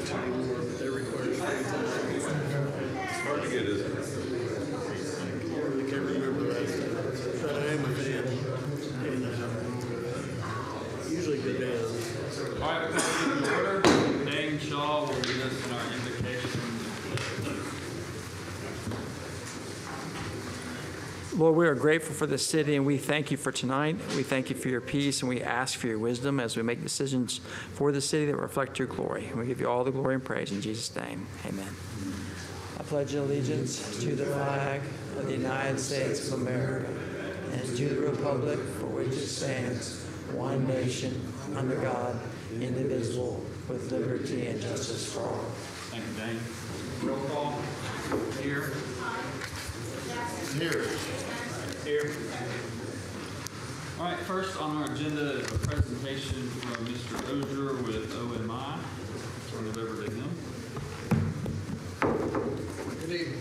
much anymore, but they require screen time. It's hard to get, isn't it? I really can't remember the last time, but I am a fan. And, usually good days. All right, we're going to order. Dane Shaw will lead us in our invocation. Lord, we are grateful for this city, and we thank you for tonight. We thank you for your peace, and we ask for your wisdom as we make decisions for the city that reflect your glory. And we give you all the glory and praise in Jesus' name. Amen. I pledge allegiance to the flag of the United States of America and to the republic for which it stands, one nation, under God, indivisible, with liberty and justice for all. Thank you, Dane. Roll call. Here. Here. Here. All right, first on our agenda is a presentation from Mr. Ozier with OMI. Turn it over to him. Good evening.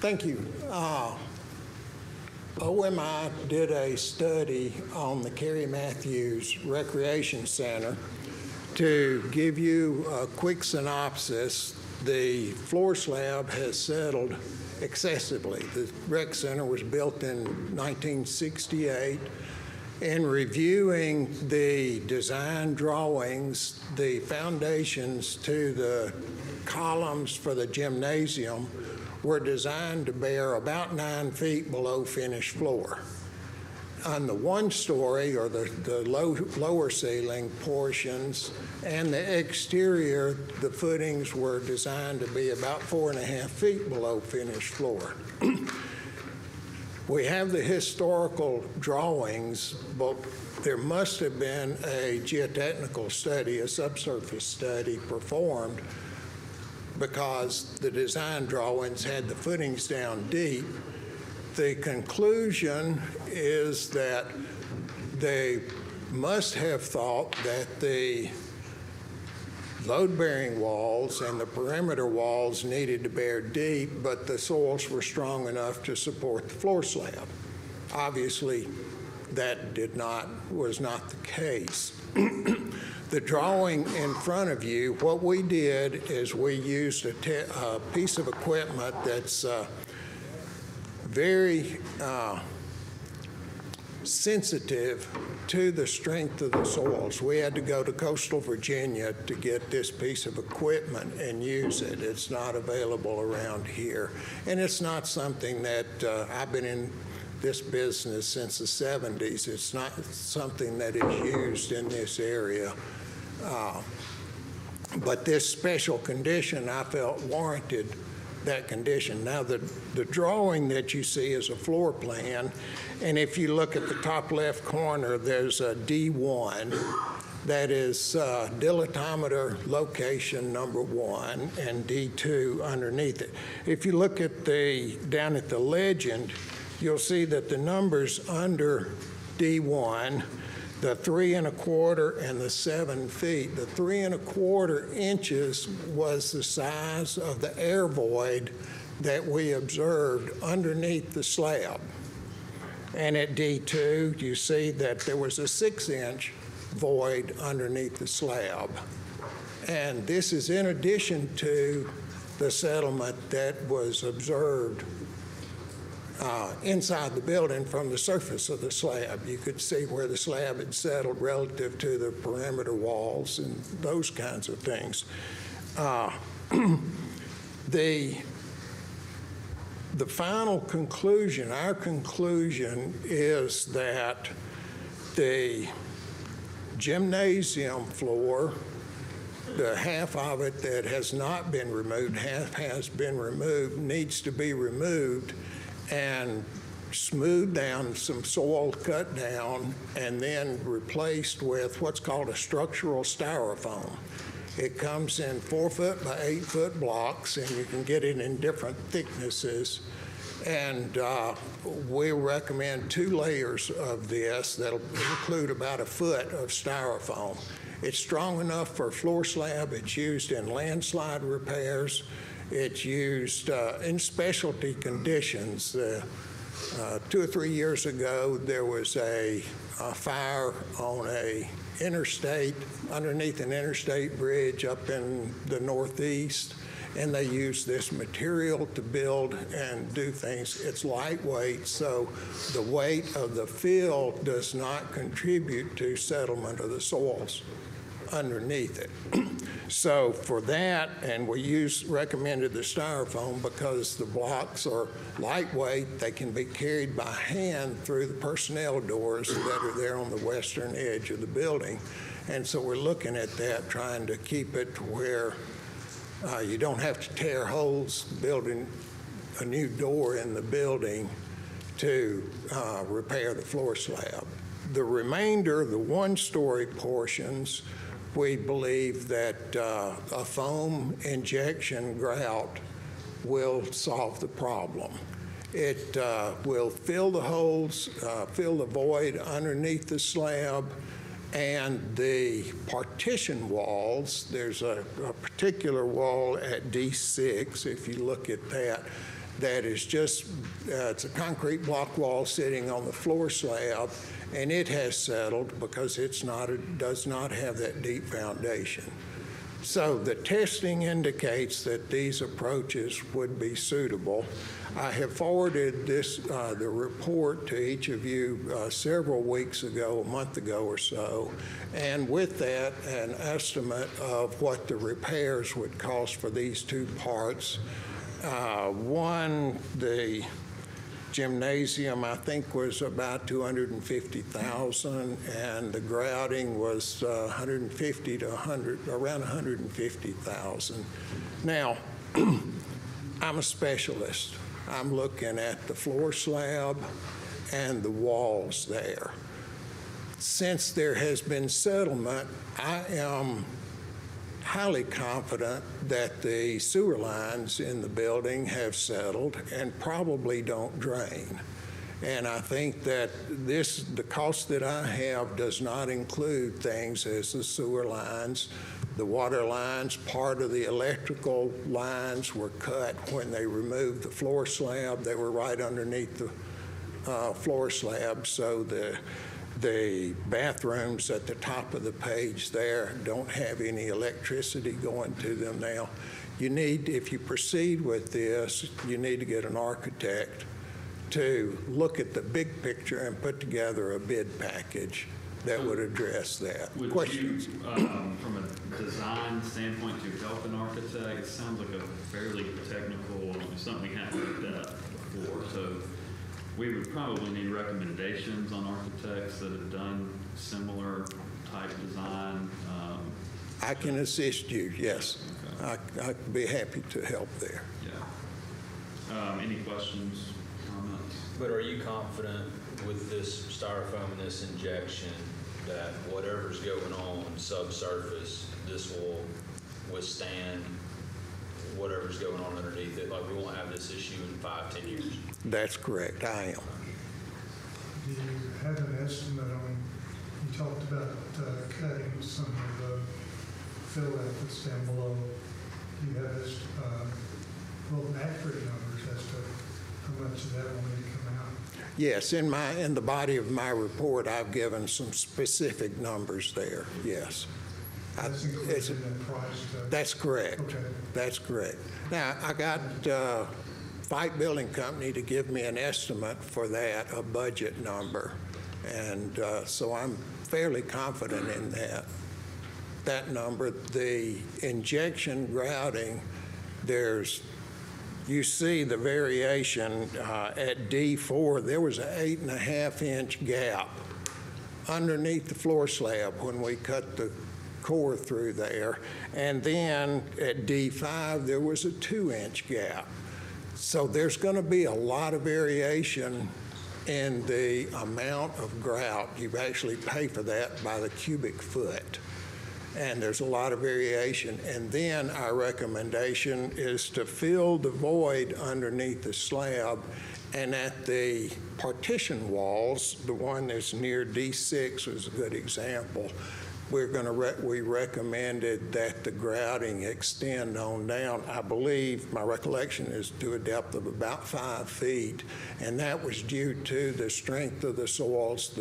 Thank you. OMI did a study on the Carrie Matthews Recreation Center. To give you a quick synopsis, the floor slab has settled excessively. The rec center was built in 1968. In reviewing the design drawings, the foundations to the columns for the gymnasium were designed to bear about 9 feet below finished floor. On the one-story or the lower ceiling portions and the exterior, the footings were designed to be about 4.5 feet below finished floor. We have the historical drawings, but there must have been a geotechnical study, a subsurface study performed, because the design drawings had the footings down deep. The conclusion is that they must have thought that the load-bearing walls and the perimeter walls needed to bear deep, but the soils were strong enough to support the floor slab. Obviously, that was not the case. The drawing in front of you, what we did is we used a piece of equipment that's very sensitive to the strength of the soils. We had to go to coastal Virginia to get this piece of equipment and use it. It's not available around here. And it's not something that I've been in this business since the 70s. It's not something that is used in this area. But this special condition, I felt warranted that condition. Now, the drawing that you see is a floor plan, and if you look at the top left corner, there's a D1. That is dilatometer location number 1, and D2 underneath it. If you look at down at the legend, you'll see that the numbers under D1, the 3 1/4 and the 7 feet. The 3 1/4 inches was the size of the air void that we observed underneath the slab. And at D2, you see that there was a 6-inch void underneath the slab. And this is in addition to the settlement that was observed inside the building from the surface of the slab. You could see where the slab had settled relative to the perimeter walls and those kinds of things. The final conclusion, our conclusion, is that the gymnasium floor, the half of it that has not been removed, half has been removed, needs to be removed and smoothed down, some soil cut down, and then replaced with what's called a structural styrofoam. It comes in 4-foot by 8-foot blocks, and you can get it in different thicknesses. And we recommend 2 layers of this that'll include about 1 foot of styrofoam. It's strong enough for a floor slab. It's used in landslide repairs. It's used in specialty conditions. 2 or 3 years ago, there was a fire on a interstate, underneath an interstate bridge up in the Northeast, and they use this material to build and do things. It's lightweight, so the weight of the fill does not contribute to settlement of the soils underneath it. So for that, and we recommended the styrofoam because the blocks are lightweight. They can be carried by hand through the personnel doors that are there on the western edge of the building. And so we're looking at that, trying to keep it to where you don't have to tear holes building a new door in the building to repair the floor slab. The remainder, the 1-story portions, we believe that a foam injection grout will solve the problem. It will fill the holes, fill the void underneath the slab, and the partition walls. There's a particular wall at D6, if you look at that, that is just, it's a concrete block wall sitting on the floor slab, and it has settled because it does not have that deep foundation. So the testing indicates that these approaches would be suitable. I have forwarded the report to each of you several weeks ago, a month ago or so, and with that, an estimate of what the repairs would cost for these 2 parts. One, the gymnasium, I think, was about $250,000, and the grouting was around $150,000. Now, I'm a specialist. I'm looking at the floor slab and the walls there. Since there has been settlement, I am highly confident that the sewer lines in the building have settled and probably don't drain. And I think that the cost that I have does not include things as the sewer lines, the water lines. Part of the electrical lines were cut when they removed the floor slab. They were right underneath the floor slab, so the bathrooms at the top of the page there don't have any electricity going to them now. If you proceed with this, you need to get an architect to look at the big picture and put together a bid package that would address that. Would Questions? you, from a design standpoint, to help an architect? It sounds like a fairly technical, something we haven't looked at before. So we would probably need recommendations on architects that have done similar type design. I can assist you, yes. Okay. I'd be happy to help there. Yeah. Any questions, comments? But are you confident with this styrofoam and this injection that whatever's going on subsurface, this will withstand whatever's going on underneath it? Like, we won't have this issue in 5-10 years? That's correct, I am. Do you have an estimate on, you talked about cutting some of the fill efforts down below. Do you have accurate numbers as to how much of that will need to come out? Yes, in the body of my report, I've given some specific numbers there, yes. That's included in that price? That's correct. Okay. That's correct. Now, I got Fite Building Company to give me an estimate for that, a budget number. And so I'm fairly confident in that number. The injection grouting, you see the variation at D4. There was an 8.5-inch gap underneath the floor slab when we cut the core through there. And then at D5, there was a 2-inch gap. So there's going to be a lot of variation in the amount of grout. You actually pay for that by the cubic foot. and there's a lot of variation. And then our recommendation is to fill the void underneath the slab, and at the partition walls, the one that's near D6 was a good example. We recommended that the grouting extend on down. I believe, my recollection is to a depth of about 5 feet, and that was due to the strength of the soils.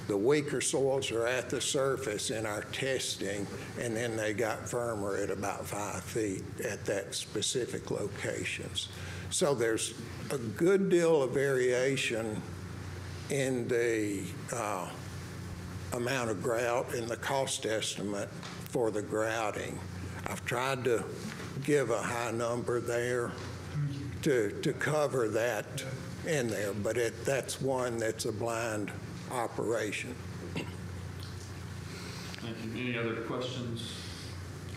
The weaker soils are at the surface in our testing, and then they got firmer at about 5 feet at that specific locations. So there's a good deal of variation in the amount of grout and the cost estimate for the grouting. I've tried to give a high number there to cover that in there, but that's one that's a blind operation. Thank you. Any other questions,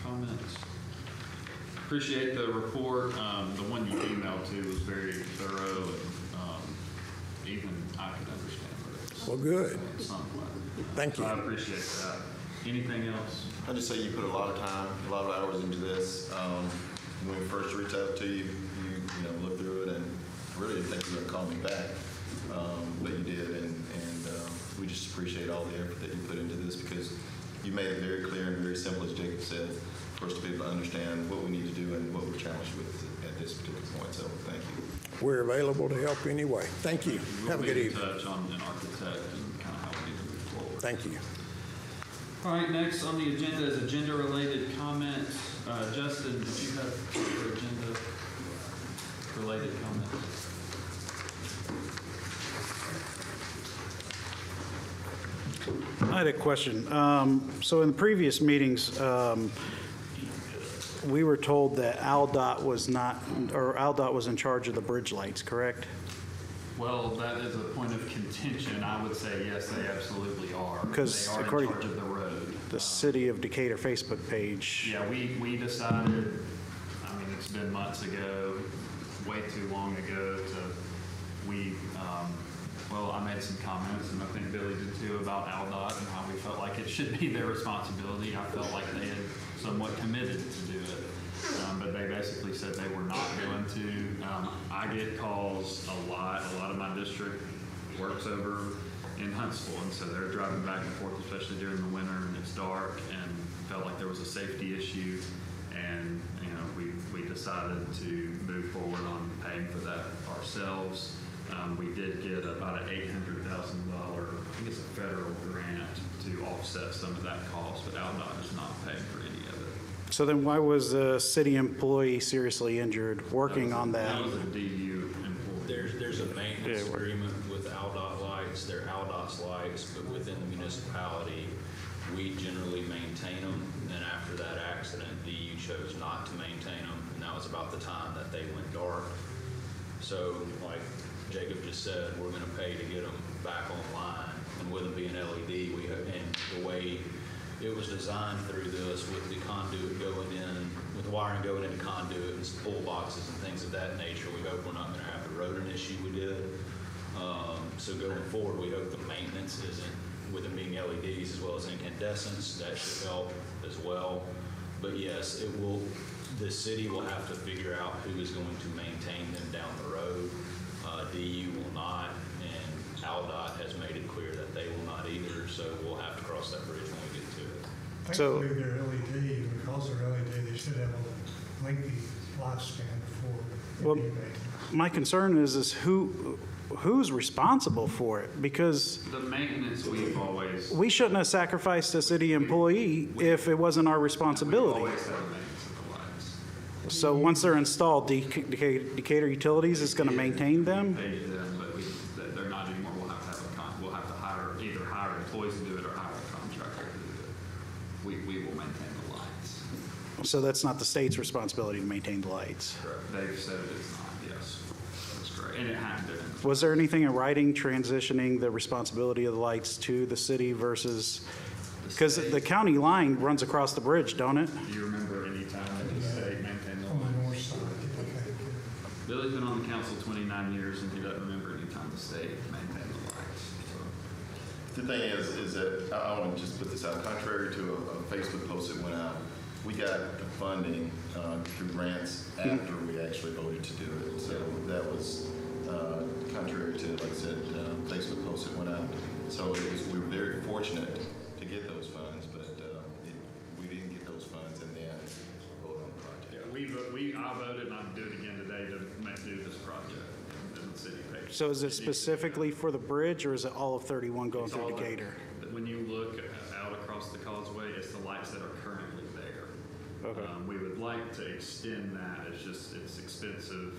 comments? Appreciate the report. The one you emailed to was very thorough, and even I could understand it. Well, good. Somewhat. Thank you. So I appreciate that. Anything else? I'll just say you put a lot of time, a lot of hours into this. When we first reached out to you, you looked through it, and I really didn't think you were going to call me back, but you did, and we just appreciate all the effort that you put into this, because you made it very clear and very simple, as Jacob said, for us to be able to understand what we need to do and what we're challenged with at this particular point. So thank you. We're available to help anyway. Thank you. Have a good evening. We'll be in touch on an architect and kind of how we need to move forward. Thank you. All right, next on the agenda is agenda-related comments. Justin, did you have your agenda-related comments? I had a question. So in the previous meetings, we were told that AlDOT was not, or AlDOT was in charge of the bridge lights, correct? Well, that is a point of contention. I would say yes, they absolutely are. Because they are in according charge of the road. The City of Decatur Facebook page. Yeah, we decided, I mean, it's been months ago, way too long ago well, I made some comments, and I think Billy did too, about AlDOT and how we felt like it should be their responsibility. I felt like they had somewhat committed to do it, but they basically said they were not going to. I get calls a lot. A lot of my district works over in Huntsville, and so they're driving back and forth, especially during the winter, and it's dark, and felt like there was a safety issue, and we decided to move forward on paying for that ourselves. We did get about an $800,000, I think it's a federal grant to offset some of that cost, but AlDOT is not paying for any of it. So then why was a city employee seriously injured working on that? That was a DU employee. There's a maintenance Yeah, agreement with AlDOT lights. They're AlDOT's lights, but within the municipality, we generally maintain them. And after that accident, DU chose not to maintain them, and that was about the time that they went dark. So, like Jacob just said, we're going to pay to get them back online, and with them being LED, and the way it was designed through this, with the conduit going in, with the wiring going into conduit and pull boxes and things of that nature, we hope we're not going to have the rodent issue we did. So going forward, we hope the maintenance isn't, with them being LEDs as well as incandescents, that should help as well. But yes, it will. The city will have to figure out who is going to maintain them down the road. DU will not, and AlDOT has made it clear that they will not either, so we'll have to cross that bridge when we get to it. So- Thankfully, they're LED, because they're LED, they should have a lengthy lifespan before Well, it being made. My concern is who's responsible for it? Because The maintenance we've always. we shouldn't have sacrificed a city employee if it wasn't our We've responsibility. always had maintenance of the lights. So once they're installed, Decatur Utilities is going to maintain them? Pay them, but they're not anymore. We'll have to either hire employees to do it or hire a contractor to do it. We will maintain the lights. So that's not the state's responsibility to maintain the lights. Correct. They've said it's not, yes. That's correct. And it hadn't been. Was there anything in writing transitioning the responsibility of the lights to the city versus, because the county line runs across the bridge, don't it? Do you remember any time that the state maintained the On the lights? north side, okay. Billy's been on the council 29 years, and he doesn't remember any time the state maintained the lights. So The thing is that I want to just put this out. Contrary to a Facebook post that went out, we got the funding through grants after we actually voted to do it. So that was contrary to, like I said, Facebook post that went out. So we were very fortunate to get those funds, but we didn't get those funds and then vote on the project. I voted, and I'll do it again today to do this project in the city page. So is it specifically for the bridge, or is it all of 31 going It's through all Decatur? When you look out across the causeway, it's the lights that are currently there. Okay. We would like to extend that. It's expensive.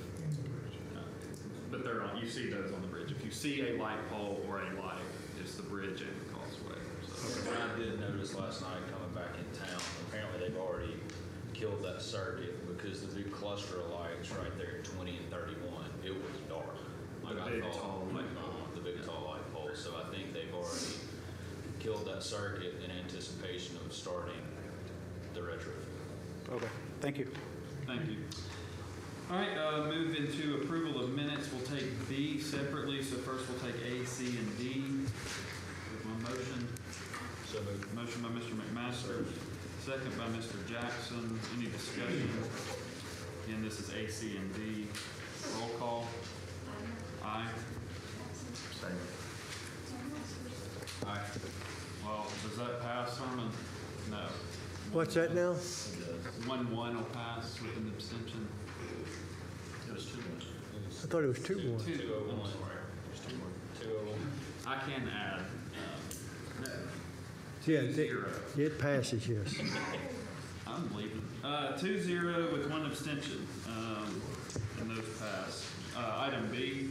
But they're on, you see those on the bridge. If you see a light pole or a light, it's the bridge and the causeway. So. What I did notice last night coming back in town, apparently they've already killed that circuit because the big cluster of lights right there at 20 and 31, it was dark. Like The big tall light pole. The big tall light pole. So I think they've already killed that circuit in anticipation of starting the retrofit. Okay, thank you. Thank you. All right, move into approval of minutes. We'll take B separately. So first we'll take A, C, and D. With my motion. So moved. Motion by Mr. McMaster, second by Mr. Jackson. Any discussion? Again, this is A, C, and D. Roll call. Aye. Same. Aye. Well, does that pass, Herman? No. What's that now? 1-1 will pass with an abstention. It was 2-1. I thought it was 2-1. 201. I'm sorry. 201. I can add. Yeah, 2-0. it passes, yes. I'm leaving. 2-0 with one abstention, and those pass. Item B,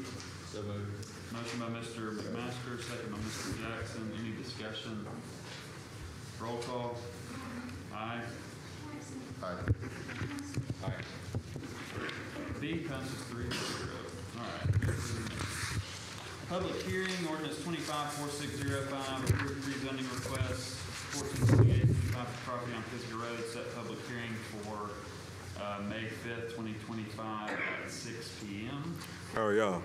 So moved. motion by Mr. McMaster, second by Mr. Jackson. Any discussion? Roll call. Aye. Aye. Aye. B passes 3-0. All right. Public hearing, ordinance 254605, approved rezoning request, 1428 property on Pisgah Road, set public hearing for May 5th, 2025 at 6 p.m. How are y'all?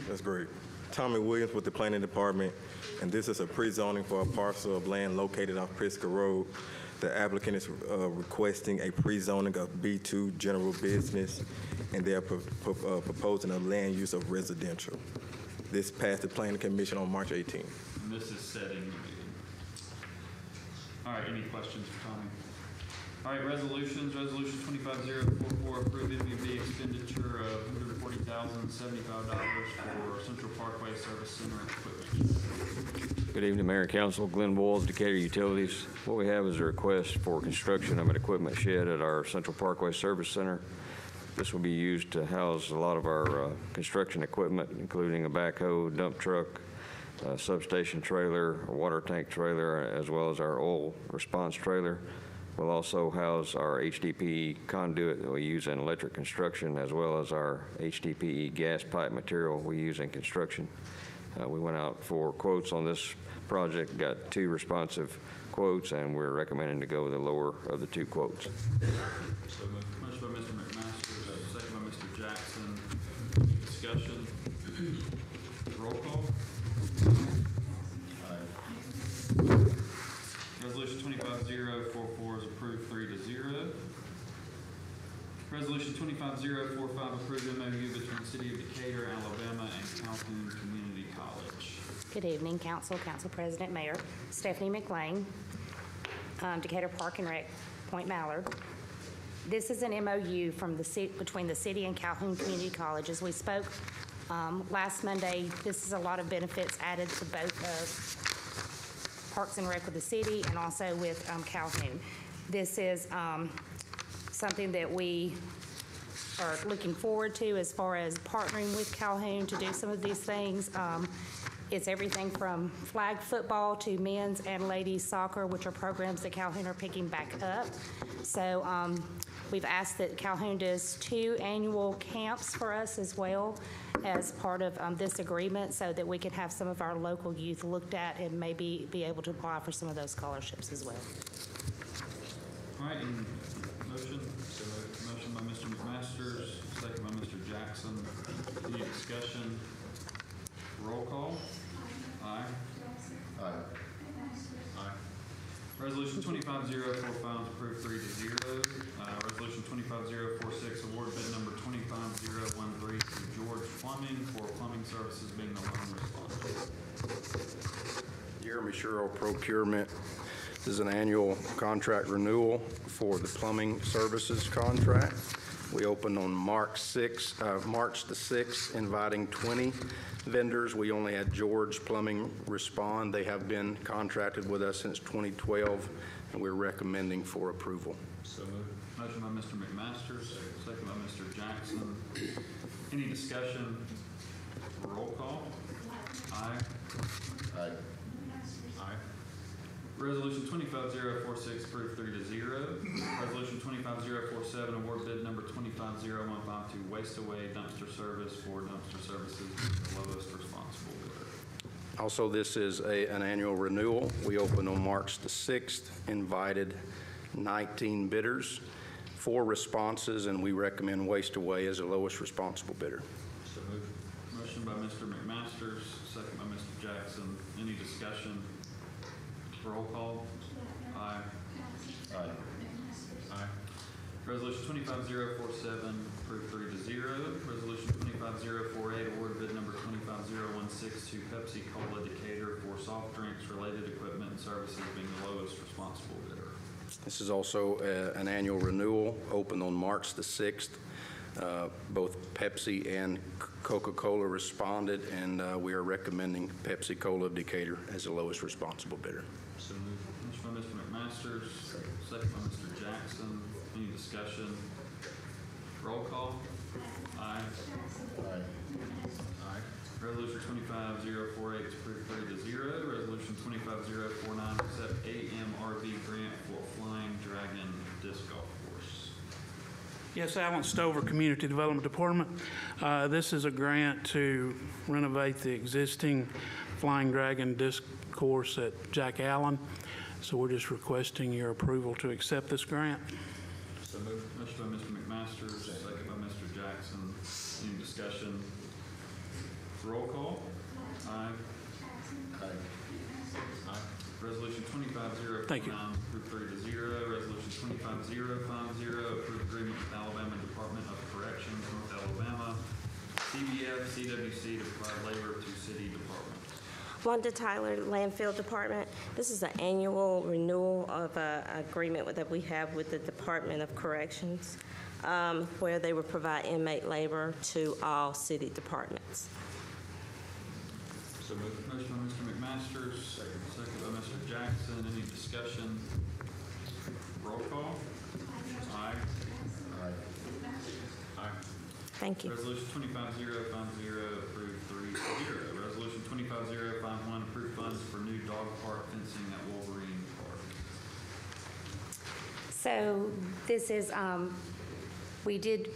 That's great. Tommy Williams with the Planning Department, and this is a pre-zoning for a parcel of land located off Pisgah Road. The applicant is requesting a pre-zoning of B2 general business, and they are proposing a land use of residential. This passed the Planning Commission on March 18th. And this is setting the meeting. All right, any questions for Tommy? All right, resolutions. Resolution 25044, approve MUB expenditure of $140,075 for Central Parkway Service Center equipment. Good evening, Mayor and Council. Glenn Walls, Decatur Utilities. What we have is a request for construction of an equipment shed at our Central Parkway Service Center. This will be used to house a lot of our construction equipment, including a backhoe, dump truck, substation trailer, a water tank trailer, as well as our oil response trailer. We'll also house our HDPE conduit that we use in electric construction, as well as our HDPE gas pipe material we use in construction. We went out for quotes on this project, got 2 responsive quotes, and we're recommending to go with the lower of the 2 quotes. So moved. Motion by Mr. McMaster, second by Mr. Jackson. Any discussion? Roll call. Resolution 25044 is approved 3-0. Resolution 25045 approved MOU between the City of Decatur, Alabama, and Calhoun Community College. Good evening, Council, Council President, Mayor. Stephanie McLean, Decatur Park and Rec, Point Mallard. This is an MOU from between the city and Calhoun Community College. As we spoke last Monday, this is a lot of benefits added to both Parks and Rec with the city and also with Calhoun. This is something that we are looking forward to as far as partnering with Calhoun to do some of these things. It's everything from flag football to men's and ladies soccer, which are programs that Calhoun are picking back up. So we've asked that Calhoun does 2 annual camps for us as well as part of this agreement, so that we can have some of our local youth looked at and maybe be able to apply for some of those scholarships as well. All right, and motion? Motion by Mr. McMaster, second by Mr. Jackson. Any discussion? Roll call. Aye. Aye. Aye. Resolution 25045 approved 3-0. Resolution 25046, award bid number 25013 to George Plumbing for plumbing services being the lone responder. Jeremy Sherrill Procurement. This is an annual contract renewal for the plumbing services contract. We opened on March the 6th, inviting 20 vendors. We only had George Plumbing respond. They have been contracted with us since 2012, and we're recommending for approval. So moved. Motion by Mr. McMasters, second by Mr. Jackson. Any discussion? Roll call. Aye. Aye. Aye. Resolution 25046 approved 3-0. Resolution 25047, award bid number 25015 to Waste Away Dumpster Service for dumpster services being the lowest responsible bidder. Also, this is an annual renewal. We opened on March the 6th, invited 19 bidders, 4 responses, and we recommend Waste Away as the lowest responsible bidder. So moved. Motion by Mr. McMasters, second by Mr. Jackson. Any discussion? Roll call. Aye. Aye. Aye. Resolution 25047 approved 3-0. Resolution 25048, award bid number 25016 to Pepsi Cola Decatur for soft drinks related equipment and services being the lowest responsible bidder. This is also an annual renewal, opened on March the 6th. Both Pepsi and Coca-Cola responded, and we are recommending Pepsi Cola Decatur as the lowest responsible bidder. So moved. Motion by Mr. McMasters, second by Mr. Jackson. Any discussion? Roll call. Aye. Aye. Aye. Resolution 25048 is approved 3-0. Resolution 25049, accept AMRV grant for Flying Dragon Disc Golf Course. Yes, Alan Stover, Community Development Department. This is a grant to renovate the existing Flying Dragon Disc Course at Jack Allen. So we're just requesting your approval to accept this grant. So moved. Motion by Mr. McMasters, second by Mr. Jackson. Any discussion? Roll call. Aye. Aye. Aye. Resolution 25049 Thank you. approved 3-0. Resolution 25050 approved agreement with Alabama Department of Corrections, North Alabama, CBF, CWC to provide labor to city departments. Wanda Tyler, Landfill Department. This is an annual renewal of an agreement that we have with the Department of Corrections, where they will provide inmate labor to all city departments. So moved. Motion by Mr. McMasters, second by Mr. Jackson. Any discussion? Roll call. Aye. Aye. Aye. Thank you. Resolution 25050 approved 3-0. Resolution 25051 approved funds for new dog park fencing at Wolverine Park. So this is, we did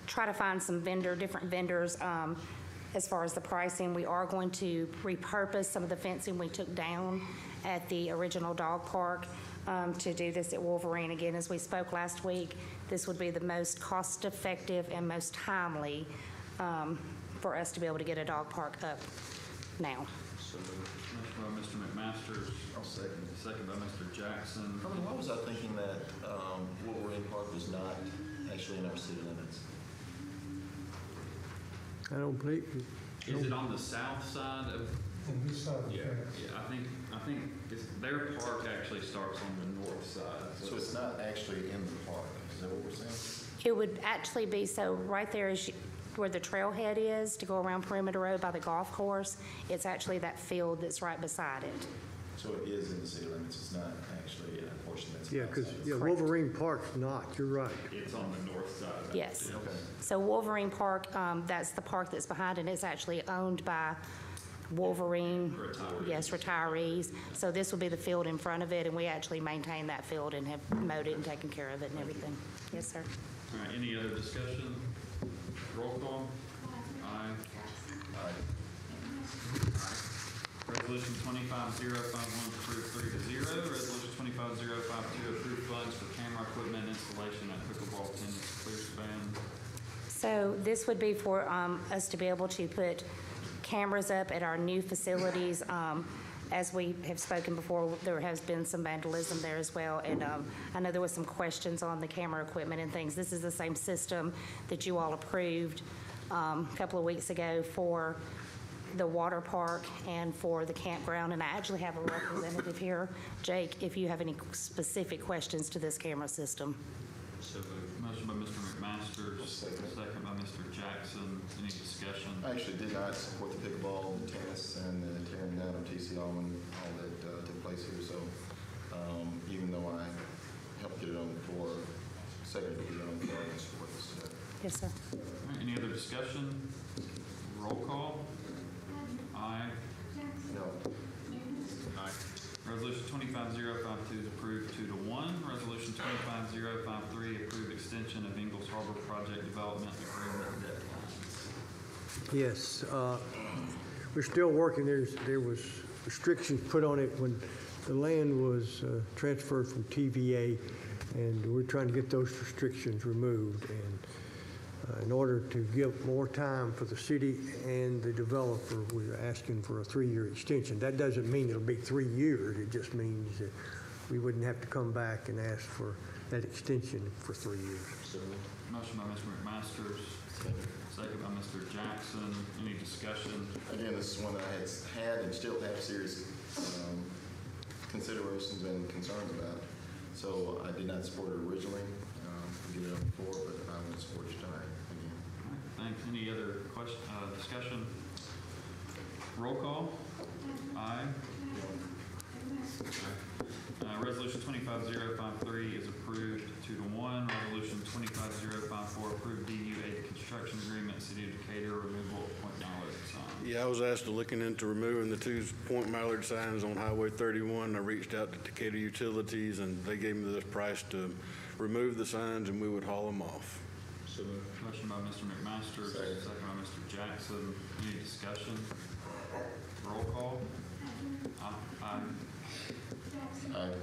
try to find some different vendors as far as the pricing. We are going to repurpose some of the fencing we took down at the original dog park to do this at Wolverine. Again, as we spoke last week, this would be the most cost-effective and most timely for us to be able to get a dog park up now. So moved. Motion by Mr. McMasters. I'll second. Second by Mr. Jackson. Why was I thinking that Wolverine Park was not actually in our city limits? I don't believe, Is it on the south side of? On this side of the Yeah. fence. Yeah, I think their park actually starts on the north side. So it's not actually in the park, is that what we're saying? It would actually be, so right there is where the trailhead is to go around Perimeter Road by the golf course. It's actually that field that's right beside it. So it is in the city limits, it's not actually in a portion that's yeah, because outside. yeah, Wolverine Park's not, you're right. It's on the north side. Yes. Okay. So Wolverine Park, that's the park that's behind it. It's actually owned by Wolverine. Retirees. Yes, retirees. So this will be the field in front of it, and we actually maintain that field and have mowed it and taken care of it and everything. Yes, sir. All right, any other discussion? Roll call. Aye. Aye. Resolution 25051 approved 3-0. Resolution 25052 approved funds for camera equipment installation at pickleball tennis clear span. So this would be for us to be able to put cameras up at our new facilities. As we have spoken before, there has been some vandalism there as well, and I know there was some questions on the camera equipment and things. This is the same system that you all approved a couple of weeks ago for the water park and for the campground, and I actually have a representative here. Jake, if you have any specific questions to this camera system. Motion by Mr. McMaster, second by Mr. Jackson. Any discussion? I actually did not support the pickleball, the tennis, and the tearing down of TC Allen, all that took place here. So even though I helped get it on the floor, second to get it on the floor, I support this today. Yes, sir. All right, any other discussion? Roll call. Aye. No. Aye. Resolution 25052 is approved 2-1. Resolution 25053, approved extension of Ingalls Harbor Project Development Agreement deadline. Yes, we're still working. There was restrictions put on it when the land was transferred from TVA, and we're trying to get those restrictions removed. And in order to give more time for the city and the developer, we're asking for a 3-year extension. That doesn't mean it'll be 3 years. It just means that we wouldn't have to come back and ask for that extension for 3 years. Motion by Mr. McMaster, second by Mr. Jackson. Any discussion? Again, this is one that I had and still have serious considerations and concerns about. So I did not support it originally, get it on the floor, but I will support it tonight. Thanks. Any other discussion? Roll call. Aye. Resolution 25053 is approved 2-1. Resolution 25054 approved DU8 construction agreement, City of Decatur, removal of Point Mallard sign. Yeah, I was asked to look into removing the 2 Point Mallard signs on Highway 31. I reached out to Decatur Utilities, and they gave me this price to remove the signs, and we would haul them off. Motion by Mr. McMaster, second by Mr. Jackson. Any discussion? Roll call. Aye. Aye.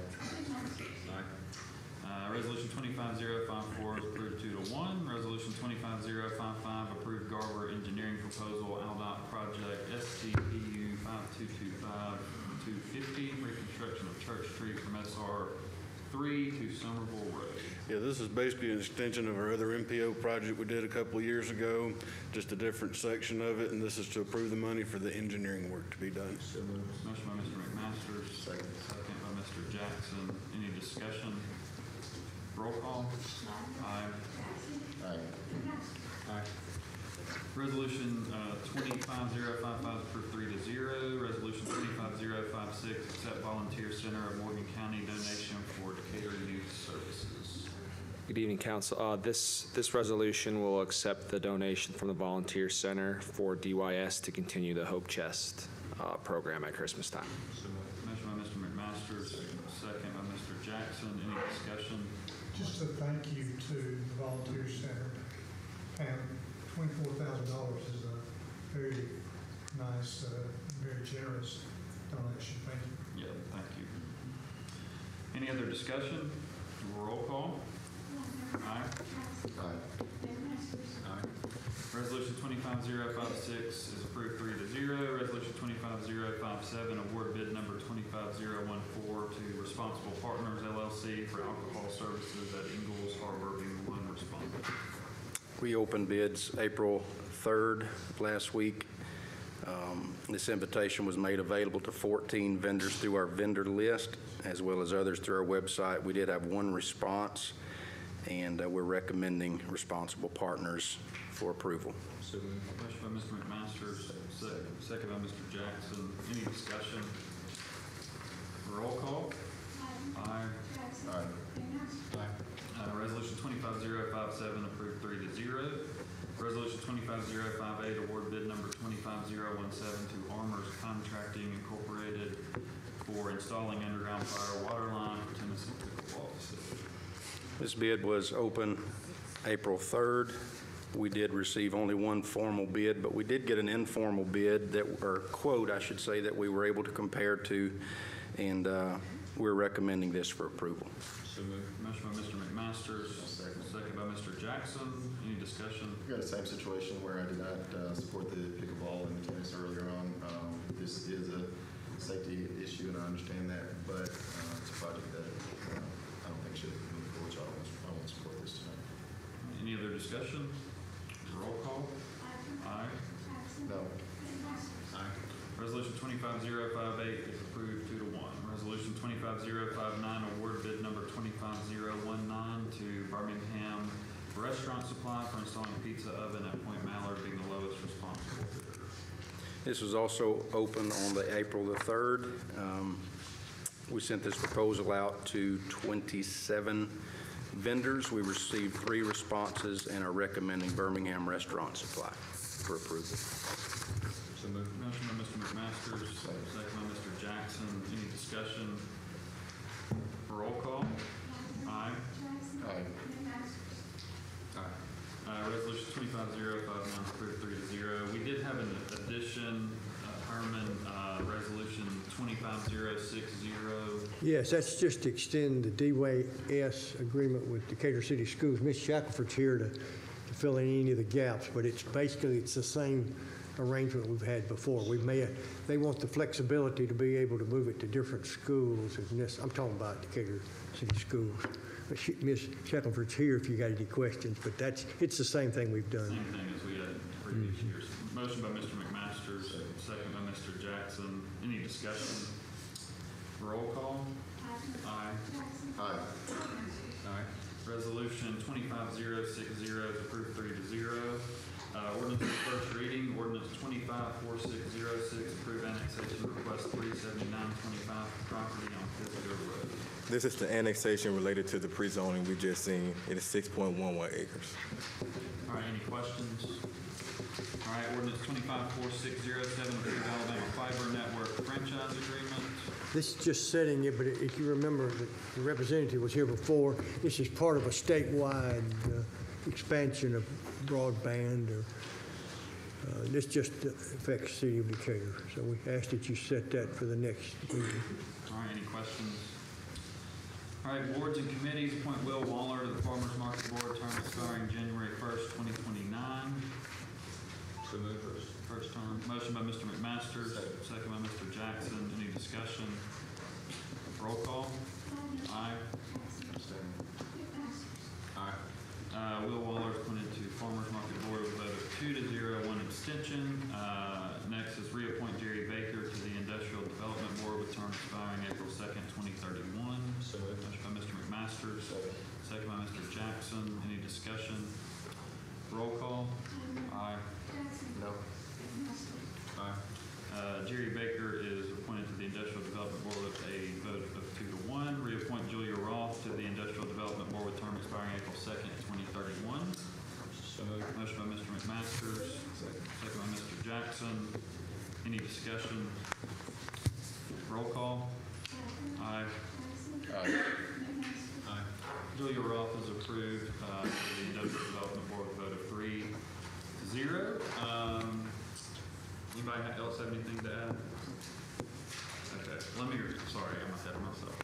Resolution 25054 is approved 2-1. Resolution 25055 approved Garber Engineering Proposal AlDOT Project STPU 5225-250 reconstruction of Church Street from SR 3 to Somerville Road. Yeah, this is basically an extension of our other MPO project we did a couple of years ago, just a different section of it, and this is to approve the money for the engineering work to be done. Motion by Mr. McMaster, second by Mr. Jackson. Any discussion? Roll call. Aye. Aye. Aye. Resolution 25055 approved 3-0. Resolution 25056 accept Volunteer Center of Morgan County donation for Decatur Youth Services. Good evening, Council. This resolution will accept the donation from the Volunteer Center for DYS to continue the Hope Chest program at Christmas time. Motion by Mr. McMaster, second by Mr. Jackson. Any discussion? Just a thank you to the Volunteer Center. And $24,000 is a very nice, very generous donation. Thank you. Yeah, thank you. Any other discussion? Roll call. Aye. Aye. Aye. Resolution 25056 is approved 3-0. Resolution 25057 award bid number 25014 to Responsible Partners LLC for alcohol services at Ingalls Harbor being one respondent. We opened bids April 3rd last week. This invitation was made available to 14 vendors through our vendor list, as well as others through our website. We did have one response, and we're recommending Responsible Partners for approval. Motion by Mr. McMaster, second by Mr. Jackson. Any discussion? Roll call. Aye. Aye. Resolution 25057 approved 3-0. Resolution 25058 award bid number 25017 to Armors Contracting Incorporated for installing underground fire water line for Tennessee pickleball facility. This bid was open April 3rd. We did receive only one formal bid, but we did get an informal bid or quote, I should say, that we were able to compare to, and we're recommending this for approval. So moved. Motion by Mr. McMasters, second by Mr. Jackson. Any discussion? We got the same situation where I did not support the pickleball in the tennis earlier on. This is a safety issue, and I understand that, but it's a project that I don't think should move forward, so I won't support this tonight. Any other discussion? Roll call. Aye. No. Aye. Resolution 25058 is approved 2-1. Resolution 25059, award bid number 25019 to Birmingham Restaurant Supply for installing pizza oven at Point Mallard, being the lowest responsible bidder. This was also open on the April the 3rd. We sent this proposal out to 27 vendors. We received 3 responses and are recommending Birmingham Restaurant Supply for approval. So moved. Motion by Mr. McMasters, second by Mr. Jackson. Any discussion? Roll call. Aye. Aye. Aye. Resolution 25059 approved 3-0. We did have an addition, Herman, resolution 25060. Yes, that's just to extend the DYS agreement with Decatur City Schools. Ms. Shackelford's here to fill in any of the gaps, but it's basically the same arrangement we've had before. They want the flexibility to be able to move it to different schools. I'm talking about Decatur City Schools. But Ms. Shackelford's here if you got any questions, but it's the same thing we've done. Same thing as we had in previous years. Motion by Mr. McMasters, second by Mr. Jackson. Any discussion? Roll call. Aye. Aye. Aye. Resolution 25060 is approved 3-0. Ordinance first reading, ordinance 25460, approve annexation request 37925 property on Pisgah Road. This is the annexation related to the pre-zoning we just seen. It is 6.11 acres. All right, any questions? All right, ordinance 25460, approve Alabama Fiber Network franchise agreement. This is just setting it, but if you remember, the representative was here before. This is part of a statewide expansion of broadband. This just affects the city of Decatur. So we ask that you set that for the next meeting. All right, any questions? All right, boards and committees, appoint Will Waller to the Farmers Market Board, term expiring January 1st, 2029. So moved. First term. Motion by Mr. McMasters, second by Mr. Jackson. Any discussion? Roll call. Aye. Aye. Will Waller is appointed to Farmers Market Board with a vote of 2-0, 1 abstention. Next is reappoint Jerry Baker to the Industrial Development Board with term expiring April 2nd, 2031. So moved. Motion by Mr. McMasters, second by Mr. Jackson. Any discussion? Roll call. Aye. No. Aye. Jerry Baker is appointed to the Industrial Development Board with a vote of 2-1. Reappoint Julia Roth to the Industrial Development Board with term expiring April 2nd, 2031. So moved. Motion by Mr. McMasters, second by Mr. Jackson. Any discussion? Roll call. Aye. Aye. Aye. Julia Roth is approved to the Industrial Development Board with a vote of 3-0. Anybody else have anything to add? Okay, sorry, I'm ahead of myself.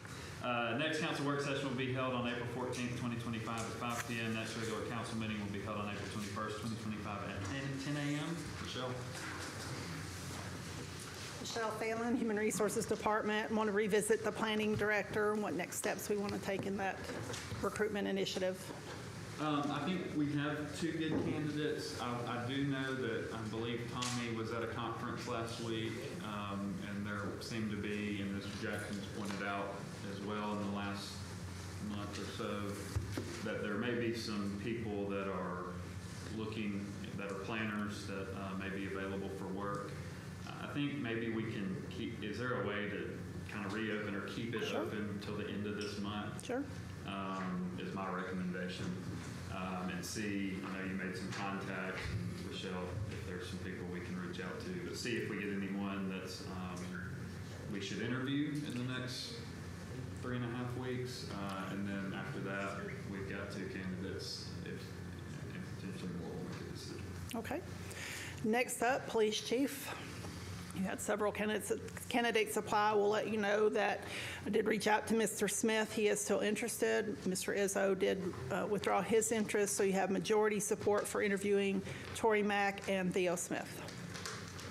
Next council work session will be held on April 14th, 2025 at 5 p.m. Next regular council meeting will be held on April 21st, 2025 at 10 a.m. Michelle? Michelle Phelan, Human Resources Department. Want to revisit the planning director and what next steps we want to take in that recruitment initiative. I think we have 2 good candidates. I do know that I believe Tommy was at a conference last week, and there seemed to be, and Mr. Jackson's pointed out as well in the last month or so, that there may be some people that are looking, that are planners that may be available for work. I think maybe we can keep, is there a way to kind of reopen or keep it open until the end of this month? Sure. Is my recommendation. And see, I know you made some contacts, and Michelle, if there's some people we can reach out to, but see if we get anyone that's we should interview in the next 3.5 weeks. And then after that, we've got 2 candidates, if potentially more, we'll make a decision. Okay. Next up, Police Chief. You had several candidates apply. We'll let you know that I did reach out to Mr. Smith. He is still interested. Mr. Izzo did withdraw his interest, so you have majority support for interviewing Tory Mack and Theo Smith.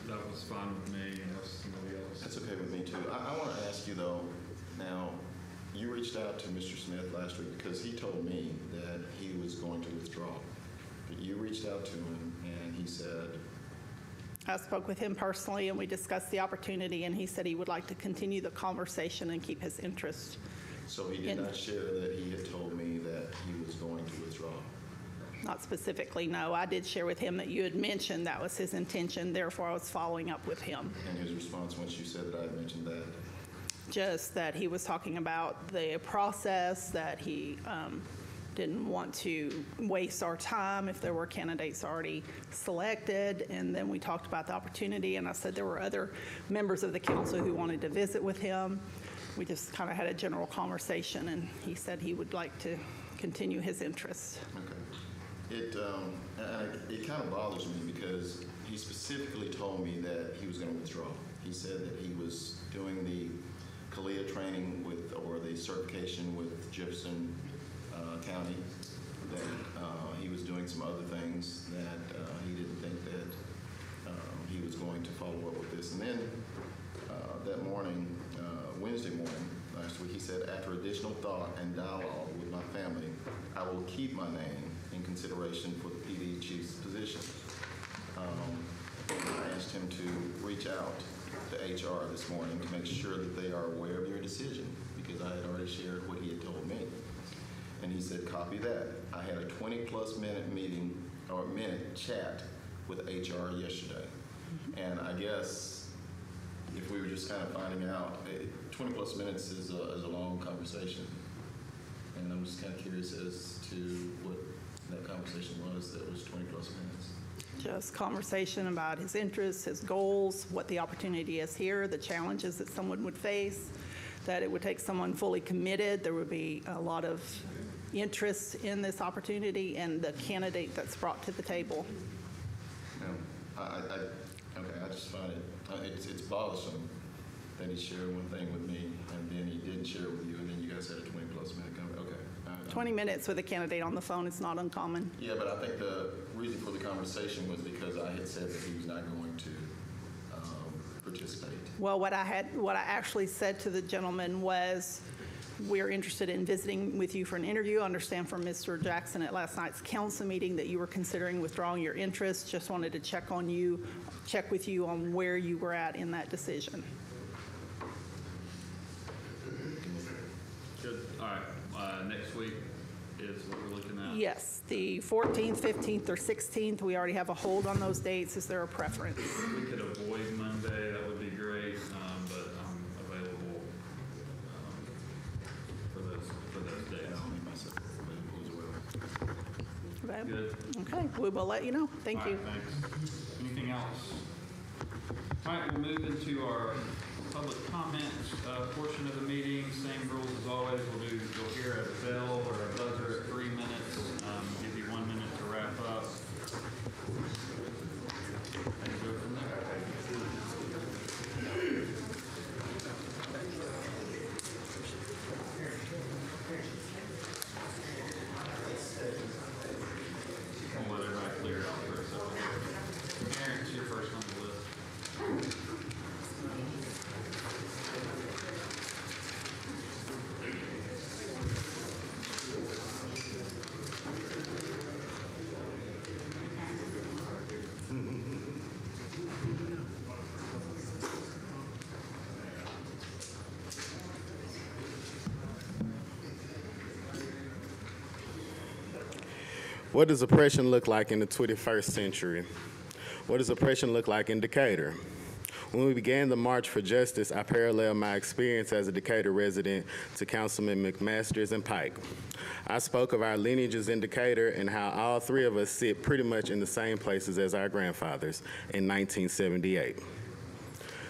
That was fine with me, unless somebody else. That's okay with me, too. I want to ask you, though, now, you reached out to Mr. Smith last week because he told me that he was going to withdraw. But you reached out to him, and he said, I spoke with him personally, and we discussed the opportunity, and he said he would like to continue the conversation and keep his interest. so he did not share that he had told me that he was going to withdraw. Not specifically, no. I did share with him that you had mentioned that was his intention, therefore I was following up with him. And his response once you said that I had mentioned that? Just that he was talking about the process, that he didn't want to waste our time if there were candidates already selected. And then we talked about the opportunity, and I said there were other members of the council who wanted to visit with him. We just kind of had a general conversation, and he said he would like to continue his interest. Okay. It kind of bothers me because he specifically told me that he was going to withdraw. He said that he was doing the CALEA training or the certification with Jefferson County, that he was doing some other things, that he didn't think that he was going to follow up with this. And then that morning, Wednesday morning last week, he said, after additional thought and dialogue with my family, I will keep my name in consideration for the PD chief's position. I asked him to reach out to HR this morning to make sure that they are aware of your decision, because I had already shared what he had told me. And he said, copy that. I had a 20-plus minute meeting, or minute chat with HR yesterday. And I guess if we were just kind of finding out, 20-plus minutes is a long conversation. And I'm just kind of curious as to what that conversation was that was 20-plus minutes. Just conversation about his interests, his goals, what the opportunity is here, the challenges that someone would face, that it would take someone fully committed. There would be a lot of interest in this opportunity and the candidate that's brought to the table. I just find it's bothersome that he shared one thing with me and then he didn't share it with you, and then you guys had a 20-plus minute conversation. Okay. 20 minutes with a candidate on the phone is not uncommon. Yeah, but I think the reason for the conversation was because I had said that he was not going to participate. Well, what I actually said to the gentleman was, we're interested in visiting with you for an interview. I understand from Mr. Jackson at last night's council meeting that you were considering withdrawing your interest. Just wanted to check with you on where you were at in that decision. Good. All right. Next week is what we're looking at. Yes, the 14th, 15th, or 16th. We already have a hold on those dates. Is there a preference? If we could avoid Monday, that would be great, but I'm available for those days. Okay. Good. Okay, we will let you know. Thank you. All right, thanks. Anything else? All right, we'll move into our public comment portion of the meeting. Same rules as always. You'll hear a bell or a buzzer at 3 minutes. Give you 1 minute to wrap up. And go from there. I'll let everybody clear out for a second. Aaron, it's your first on the list. What does oppression look like in the 21st century? What does oppression look like in Decatur? When we began the March for Justice, I paralleled my experience as a Decatur resident to Councilman McMasters and Pike. I spoke of our lineages in Decatur and how all three of us sit pretty much in the same places as our grandfathers in 1978.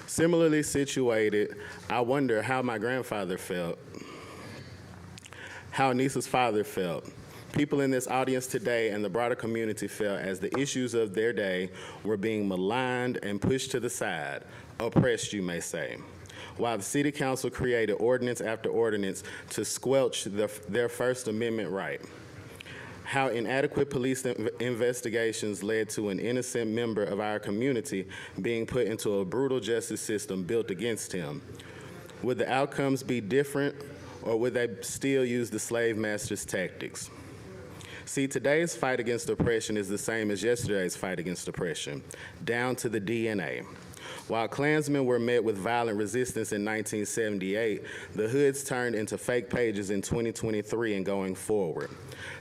Similarly situated, I wonder how my grandfather felt, how Nisa's father felt, People in this audience today and the broader community felt as the issues of their day were being maligned and pushed to the side, oppressed, you may say, while the City Council created ordinance after ordinance to squelch their First Amendment right. How inadequate police investigations led to an innocent member of our community being put into a brutal justice system built against him. Would the outcomes be different, or would they still use the slave master's tactics? See, today's fight against oppression is the same as yesterday's fight against oppression, down to the DNA. While Klansmen were met with violent resistance in 1978, the hoods turned into fake pages in 2023 and going forward.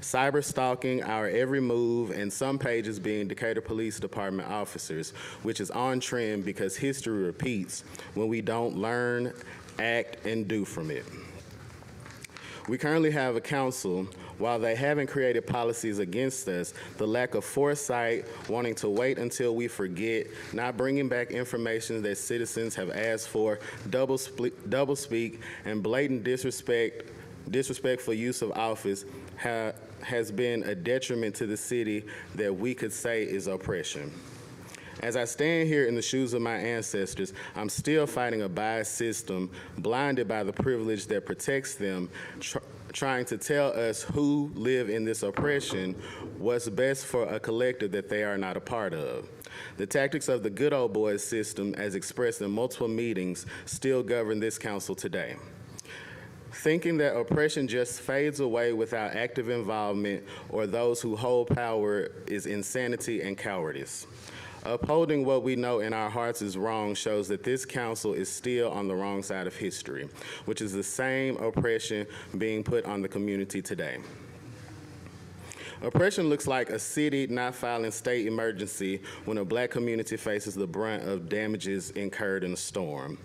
Cyber stalking our every move, and some pages being Decatur Police Department officers, which is on trend because history repeats when we don't learn, act, and do from it. We currently have a council. While they haven't created policies against us, the lack of foresight, wanting to wait until we forget, not bringing back information that citizens have asked for, doublespeak, and blatant disrespectful use of office has been a detriment to the city that we could say is oppression. As I stand here in the shoes of my ancestors, I'm still fighting a biased system, blinded by the privilege that protects them, trying to tell us who live in this oppression what's best for a collective that they are not a part of. The tactics of the good old boys system, as expressed in multiple meetings, still govern this council today. Thinking that oppression just fades away without active involvement or those who hold power is insanity and cowardice. Upholding what we know in our hearts is wrong shows that this council is still on the wrong side of history, which is the same oppression being put on the community today. Oppression looks like a city not filing state emergency when a black community faces the brunt of damages incurred in a storm.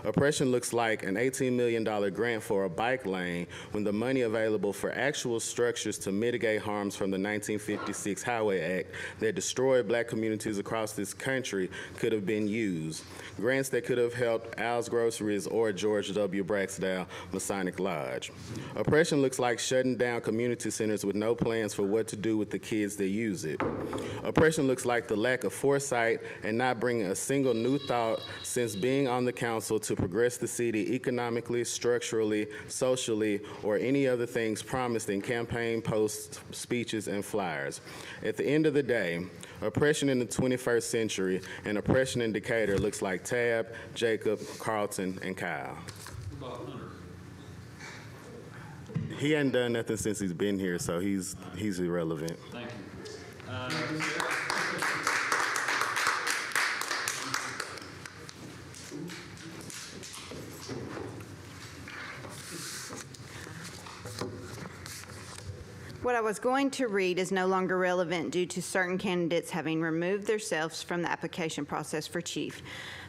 Oppression looks like an $18 million grant for a bike lane when the money available for actual structures to mitigate harms from the 1956 Highway Act that destroyed black communities across this country could have been used. Grants that could have helped Al's Groceries or George W. Braxdale Masonic Lodge. Oppression looks like shutting down community centers with no plans for what to do with the kids that use it. Oppression looks like the lack of foresight and not bringing a single new thought since being on the council to progress the city economically, structurally, socially, or any other things promised in campaign posts, speeches, and flyers. At the end of the day, oppression in the 21st century and oppression in Decatur looks like Tab, Jacob, Carlton, and Kyle. He hadn't done nothing since he's been here, so he's irrelevant. Thank you. What I was going to read is no longer relevant due to certain candidates having removed themselves from the application process for chief.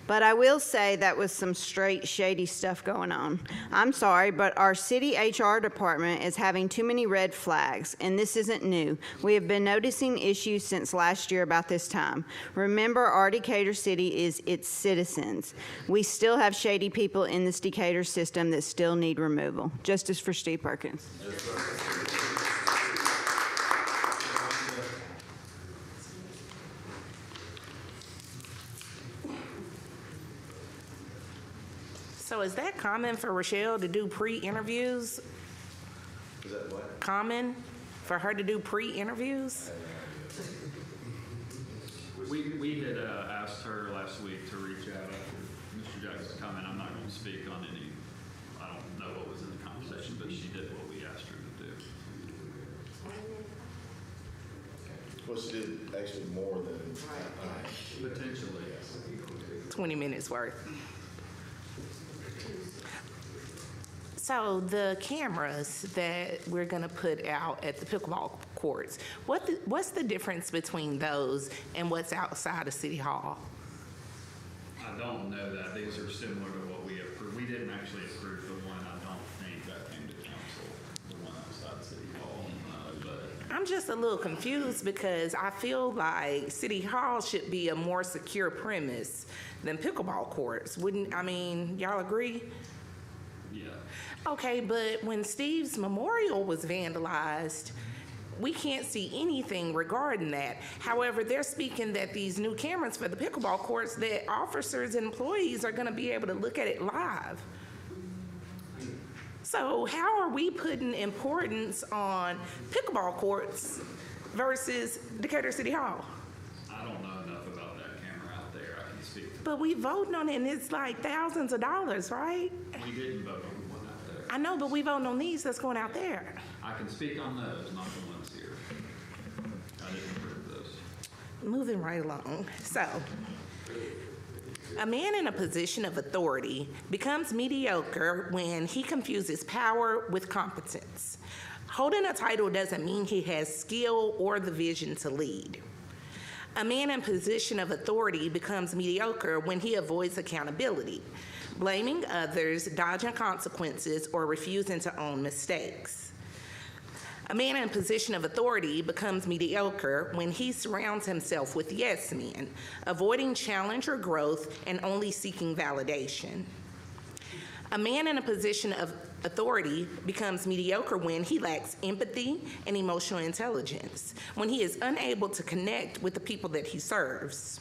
But I will say that was some straight shady stuff going on. I'm sorry, but our city HR department is having too many red flags, and this isn't new. We have been noticing issues since last year about this time. Remember, our Decatur city is its citizens. We still have shady people in this Decatur system that still need removal. Justice for Steve Perkins. So is that common for Rochelle to do pre-interviews? Is that what? Common for her to do pre-interviews? We had asked her last week to reach out after Mr. Jackson's comment. I'm not going to speak on any, I don't know what was in the conversation, but she did what we asked her to do. Well, she did actually more than. Potentially. 20 minutes worth. So the cameras that we're going to put out at the pickleball courts, what's the difference between those and what's outside of City Hall? I don't know that. These are similar to what we approved. We didn't actually approve the one, I don't think, that came to council, the one outside City Hall. But I'm just a little confused because I feel like City Hall should be a more secure premise than pickleball courts. Y'all agree? Yeah. Okay, but when Steve's memorial was vandalized, we can't see anything regarding that. However, they're speaking that these new cameras for the pickleball courts, that officers and employees are going to be able to look at it live. So how are we putting importance on pickleball courts versus Decatur City Hall? I don't know enough about that camera out there. I can speak to. But we voting on it, and it's like thousands of dollars, right? We didn't vote on one out there. I know, but we voting on these that's going out there. I can speak on those, not the ones here. I didn't approve those. Moving right along. So, a man in a position of authority becomes mediocre when he confuses power with competence. Holding a title doesn't mean he has skill or the vision to lead. A man in a position of authority becomes mediocre when he avoids accountability, blaming others, dodging consequences, or refusing to own mistakes. A man in a position of authority becomes mediocre when he surrounds himself with yes men, avoiding challenge or growth and only seeking validation. A man in a position of authority becomes mediocre when he lacks empathy and emotional intelligence, when he is unable to connect with the people that he serves.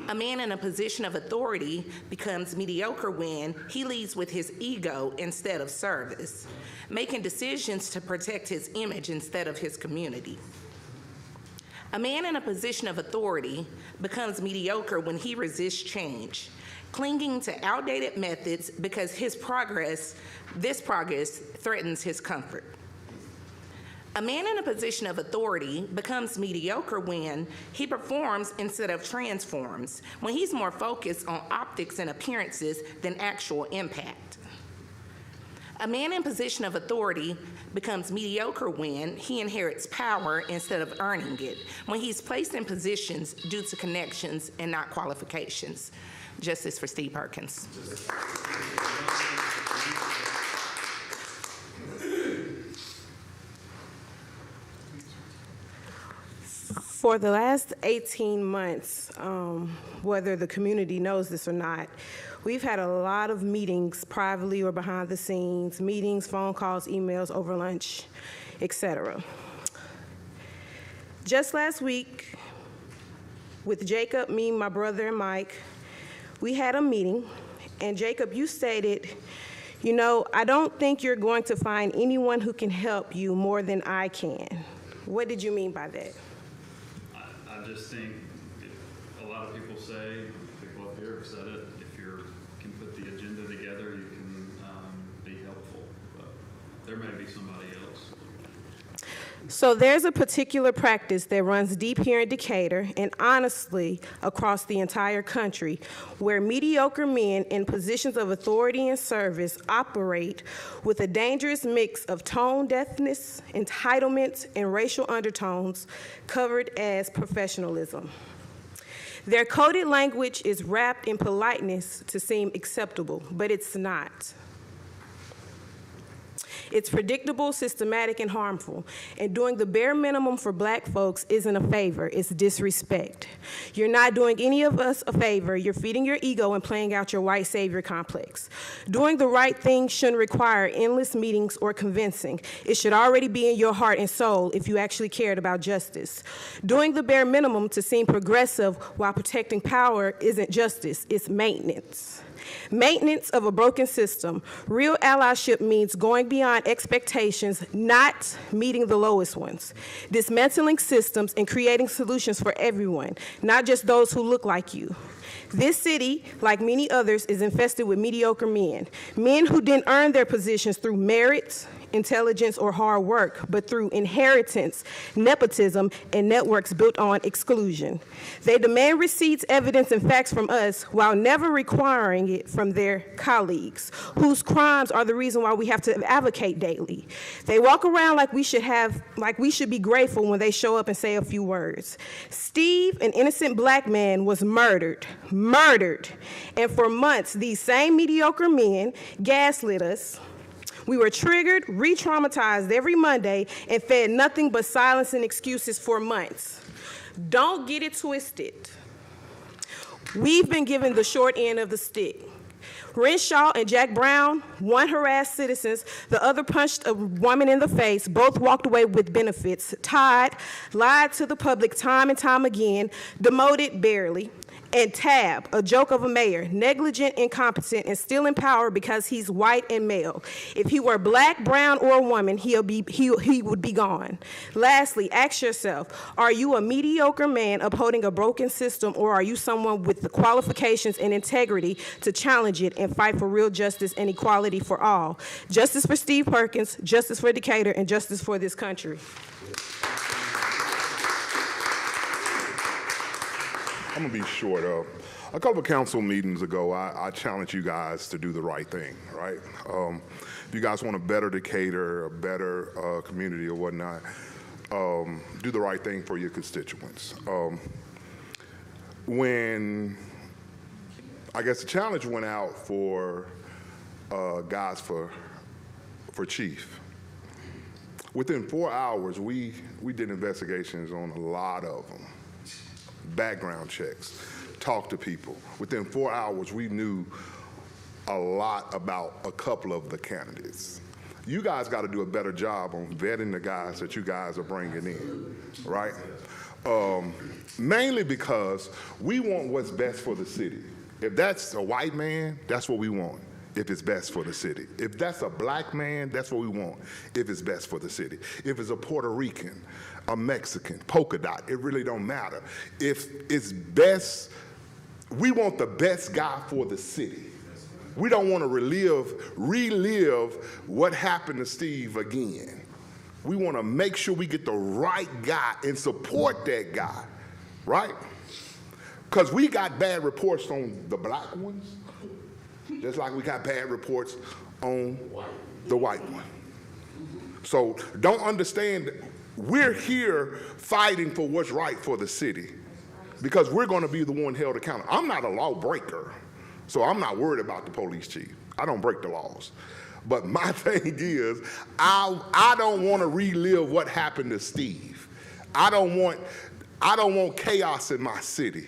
A man in a position of authority becomes mediocre when he leads with his ego instead of service, making decisions to protect his image instead of his community. A man in a position of authority becomes mediocre when he resists change, clinging to outdated methods because this progress threatens his comfort. A man in a position of authority becomes mediocre when he performs instead of transforms, when he's more focused on optics and appearances than actual impact. A man in position of authority becomes mediocre when he inherits power instead of earning it, when he's placed in positions due to connections and not qualifications. Justice for Steve Perkins. For the last 18 months, whether the community knows this or not, we've had a lot of meetings privately or behind the scenes, meetings, phone calls, emails, over lunch, etc. Just last week, with Jacob, me, my brother, and Mike, we had a meeting, and Jacob, you stated, you know, I don't think you're going to find anyone who can help you more than I can. What did you mean by that? I just think a lot of people say, people up here have said it, if you can put the agenda together, you can be helpful. But there may be somebody else. So there's a particular practice that runs deep here in Decatur and honestly across the entire country where mediocre men in positions of authority and service operate with a dangerous mix of tone deafness, entitlement, and racial undertones covered as professionalism. Their coded language is wrapped in politeness to seem acceptable, but it's not. It's predictable, systematic, and harmful. And doing the bare minimum for black folks isn't a favor, it's disrespect. You're not doing any of us a favor, you're feeding your ego and playing out your white savior complex. Doing the right thing shouldn't require endless meetings or convincing. It should already be in your heart and soul if you actually cared about justice. Doing the bare minimum to seem progressive while protecting power isn't justice, it's maintenance. Maintenance of a broken system. Real allyship means going beyond expectations, not meeting the lowest ones. Dismantling systems and creating solutions for everyone, not just those who look like you. This city, like many others, is infested with mediocre men. Men who didn't earn their positions through merit, intelligence, or hard work, but through inheritance, nepotism, and networks built on exclusion. They demand receipts, evidence, and facts from us while never requiring it from their colleagues, whose crimes are the reason why we have to advocate daily. They walk around like we should be grateful when they show up and say a few words. Steve, an innocent black man, was murdered. And for months, these same mediocre men gaslit us. We were triggered, re-traumatized every Monday, and fed nothing but silence and excuses for months. Don't get it twisted. We've been given the short end of the stick. Renshaw and Jack Brown, one harassed citizens, the other punched a woman in the face, both walked away with benefits. Todd lied to the public time and time again, demoted barely. And Tab, a joke of a mayor, negligent, incompetent, and still in power because he's white and male. If he were black, brown, or a woman, he would be gone. Lastly, ask yourself, are you a mediocre man upholding a broken system, or are you someone with the qualifications and integrity to challenge it and fight for real justice and equality for all? Justice for Steve Perkins, justice for Decatur, and justice for this country. I'm gonna be short. A couple of council meetings ago, I challenged you guys to do the right thing, right? If you guys want a better Decatur, a better community or whatnot, do the right thing for your constituents. When, I guess the challenge went out for guys for chief. Within 4 hours, we did investigations on a lot of them. Background checks, talk to people. Within 4 hours, we knew a lot about a couple of the candidates. You guys got to do a better job on vetting the guys that you guys are bringing in, right? Mainly because we want what's best for the city. If that's a white man, that's what we want, if it's best for the city. If that's a black man, that's what we want, if it's best for the city. If it's a Puerto Rican, a Mexican, polka dot, it really don't matter. If it's best, we want the best guy for the city. We don't want to relive what happened to Steve again. We want to make sure we get the right guy and support that guy, right? Because we got bad reports on the black ones, just like we got bad reports on the white one. So don't understand, we're here fighting for what's right for the city because we're going to be the one held accountable. I'm not a lawbreaker, so I'm not worried about the police chief. I don't break the laws. But my thing is, I don't want to relive what happened to Steve. I don't want chaos in my city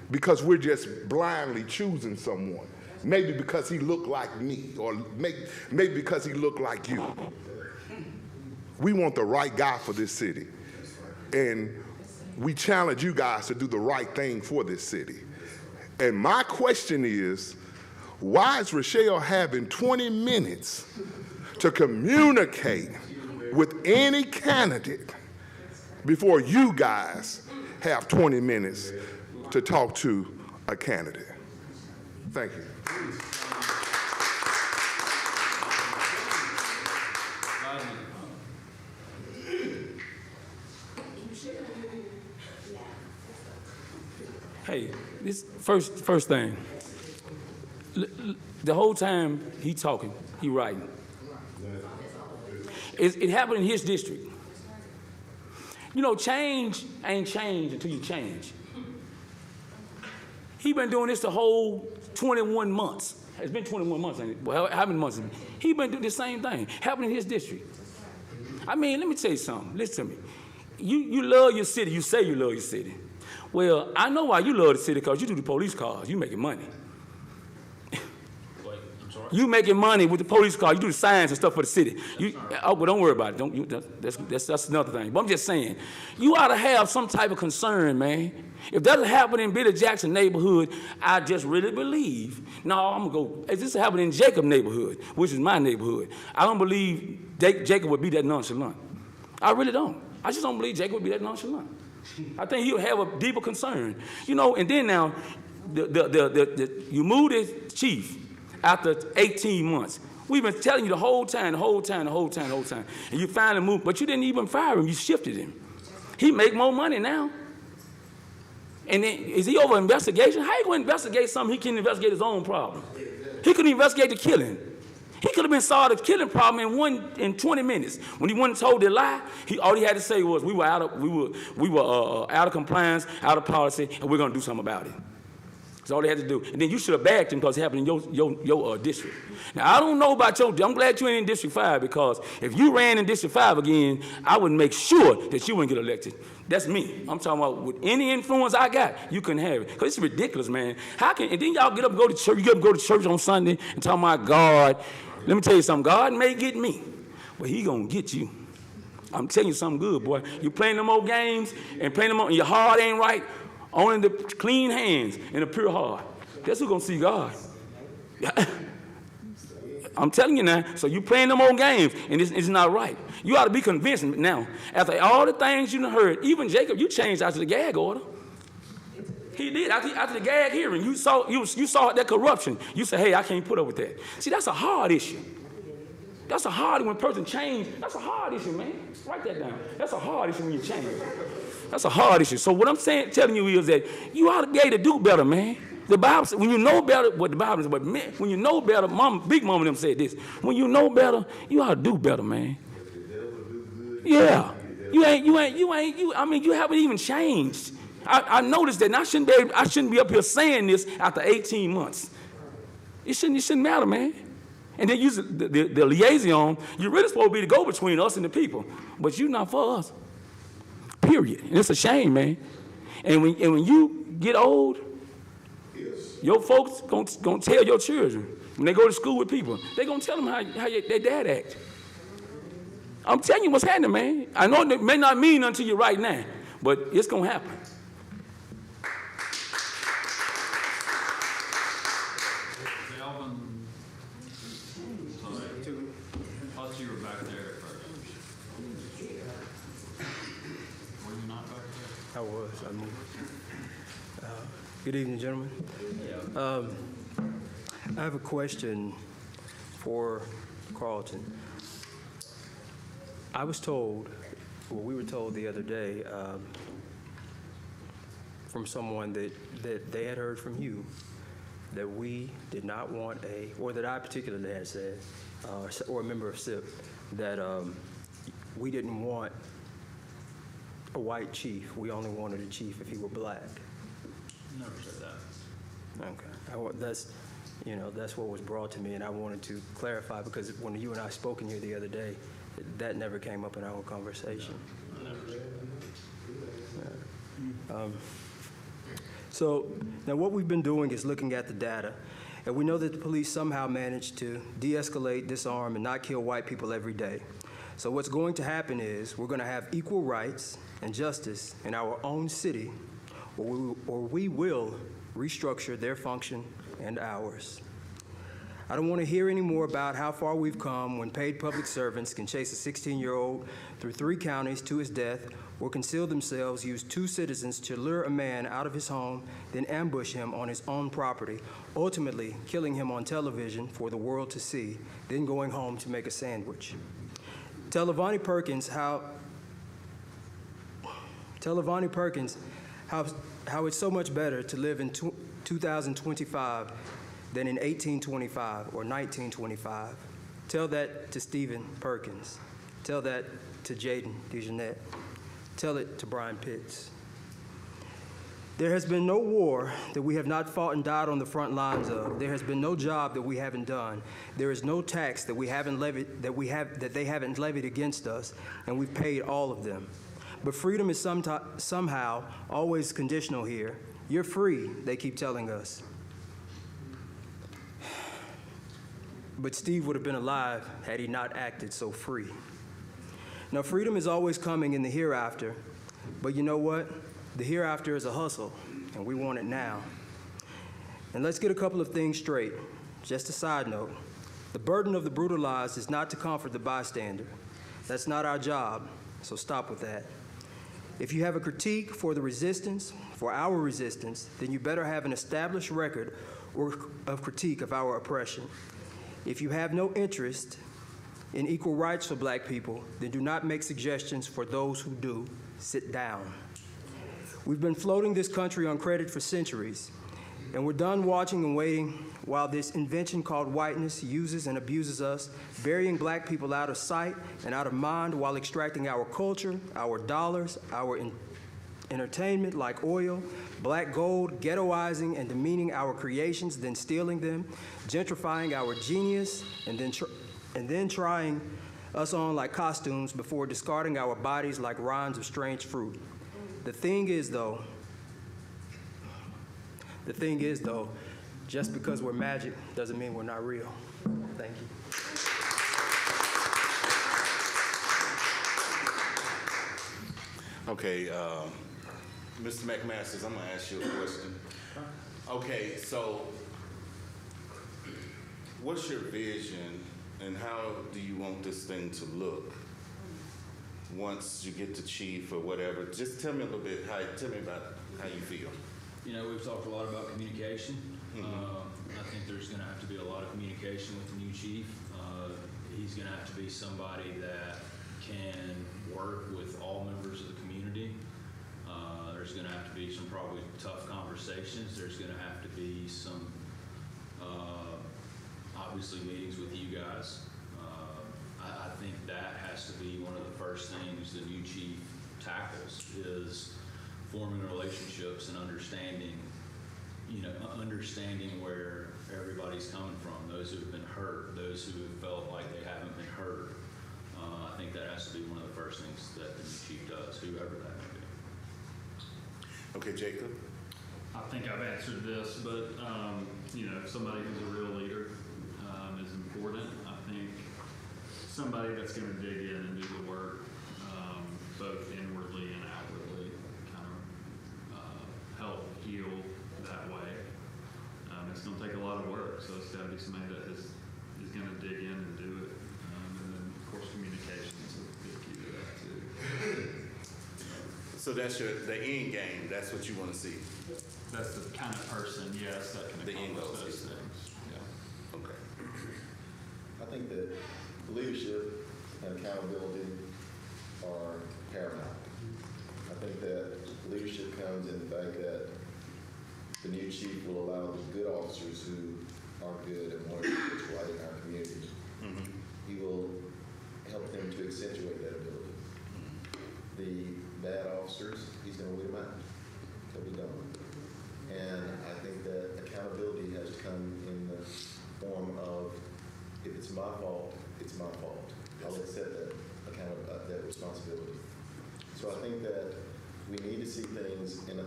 because we're just blindly choosing someone. Maybe because he looked like me, or maybe because he looked like you. We want the right guy for this city. And we challenge you guys to do the right thing for this city. And my question is, why is Rochelle having 20 minutes to communicate with any candidate before you guys have 20 minutes to talk to a candidate? Thank you. Hey, this first thing. The whole time he talking, he writing. It happened in his district. You know, change ain't change until you change. He been doing this the whole 21 months. It's been 21 months, ain't it? Well, how many months? He been doing the same thing, happening in his district. I mean, let me tell you something. Listen to me. You love your city. You say you love your city. Well, I know why you love the city, because you do the police cars. You making money. You making money with the police car. You do the signs and stuff for the city. But don't worry about it. That's another thing. But I'm just saying, you ought to have some type of concern, man. If that happened in Billy Jackson neighborhood, I just really believe. No, I'm gonna go. If this happened in Jacob neighborhood, which is my neighborhood, I don't believe Jacob would be that nonchalant. I really don't. I just don't believe Jacob would be that nonchalant. I think he would have a deeper concern, you know. And then now, you move the chief after 18 months. We've been telling you the whole time, and you finally moved, but you didn't even fire him, you shifted him. He make more money now. And then, is he over investigation? How you going to investigate something he can't investigate his own problem? He couldn't investigate the killing. He could have been solved the killing problem in 20 minutes. When he went and told the lie, all he had to say was, we were out of compliance, out of policy, and we're going to do something about it. That's all they had to do. And then you should have backed him because it happened in your district. Now, I don't know about I'm glad you ain't in District 5, because if you ran in District 5 again, I would make sure that you wouldn't get elected. That's me. I'm talking about with any influence I got, you couldn't have it. Because it's ridiculous, man. And then y'all get up and go to church. You get up and go to church on Sunday and talk about God. Let me tell you something. God may get me, but he gonna get you. I'm telling you something good, boy. You playing them old games and playing them and your heart ain't right. Only the clean hands and the pure heart. Guess who's gonna see God? I'm telling you now. So you playing them old games and it's not right. You ought to be convinced now. After all the things you done heard, even Jacob, you changed after the gag order. He did. After the gag hearing, you saw that corruption. You said, hey, I can't put up with that. See, that's a hard issue. That's a hard when a person change. That's a hard issue, man. Write that down. That's a hard issue when you change. That's a hard issue. So what I'm telling you is that you ought to be able to do better, man. The Bible says, when you know better, what the Bible says, but man, when you know better, Big Mama them said this. When you know better, you ought to do better, man. Yeah. You haven't even changed. I noticed that, and I shouldn't be up here saying this after 18 months. It shouldn't matter, man. And then use the liaison. You're really supposed to be the go-between us and the people, but you're not for us. Period. And it's a shame, man. And when you get old, your folks gonna tell your children when they go to school with people, they gonna tell them how their dad act. I'm telling you what's happening, man. I know it may not mean nothing to you right now, but it's gonna happen. Good evening, gentlemen. I have a question for Carlton. We were told the other day from someone that they had heard from you that we did not want or that I particularly had said, or a member of SIP, that we didn't want a white chief. We only wanted a chief if he were black. Never said that. Okay. That's what was brought to me, and I wanted to clarify, because when you and I spoke in here the other day, that never came up in our conversation. No, I never said that. So now what we've been doing is looking at the data, and we know that the police somehow managed to de-escalate, disarm, and not kill white people every day. So what's going to happen is we're going to have equal rights and justice in our own city, or we will restructure their function and ours. I don't want to hear any more about how far we've come when paid public servants can chase a 16-year-old through 3 counties to his death, or conceal themselves, use 2 citizens to lure a man out of his home, then ambush him on his own property, ultimately killing him on television for the world to see, then going home to make a sandwich. Tell Levani Perkins how it's so much better to live in 2025 than in 1825 or 1925. Tell that to Stephen Perkins. Tell that to Jaden DeJohnette. Tell it to Brian Pitts. There has been no war that we have not fought and died on the front lines of. There has been no job that we haven't done. There is no tax that we haven't levied, that they haven't levied against us, and we've paid all of them. But freedom is somehow always conditional here. You're free, they keep telling us. But Steve would have been alive had he not acted so free. Now, freedom is always coming in the hereafter, but you know what? The hereafter is a hustle, and we want it now. And let's get a couple of things straight. Just a side note. The burden of the brutalized is not to comfort the bystander. That's not our job, so stop with that. If you have a critique for the resistance, for our resistance, then you better have an established record of critique of our oppression. If you have no interest in equal rights for black people, then do not make suggestions for those who do. Sit down. We've been floating this country on credit for centuries, and we're done watching and waiting while this invention called whiteness uses and abuses us, burying black people out of sight and out of mind while extracting our culture, our dollars, our entertainment like oil, black gold, ghettoizing and demeaning our creations, then stealing them, gentrifying our genius, and then trying us on like costumes before discarding our bodies like rinds of strange fruit. The thing is, though, just because we're magic doesn't mean we're not real. Thank you. Okay, Mr. McMasters, I'm gonna ask you a question. Okay, so what's your vision and how do you want this thing to look once you get to chief or whatever? Just tell me a little bit, tell me about how you feel. You know, we've talked a lot about communication. I think there's going to have to be a lot of communication with the new chief. He's going to have to be somebody that can work with all members of the community. There's going to have to be some probably tough conversations. There's going to have to be some, obviously, meetings with you guys. I think that has to be one of the first things the new chief tackles is forming relationships and understanding where everybody's coming from, those who have been hurt, those who have felt like they haven't been heard. I think that has to be one of the first things that the new chief does, whoever that may be. Okay, Jacob? I think I've answered this, but, somebody who's a real leader is important. I think somebody that's going to dig in and do the work, both inwardly and outwardly, kind of help heal that way. It's going to take a lot of work, so it's got to be somebody that is going to dig in and do it. And then, of course, communication is a big key to that, too. So that's the end game, that's what you want to see? That's the kind of person, yes, that can accomplish those things. Yeah. Okay. I think that leadership and accountability are paramount. I think that leadership comes in the fact that the new chief will allow the good officers who are good and want to do what's right in our community. He will help them to accentuate that ability. The bad officers, he's going to weed them out. They'll be gone. And I think that accountability has to come in the form of, if it's my fault, it's my fault. I'll accept that responsibility. So I think that we need to see things in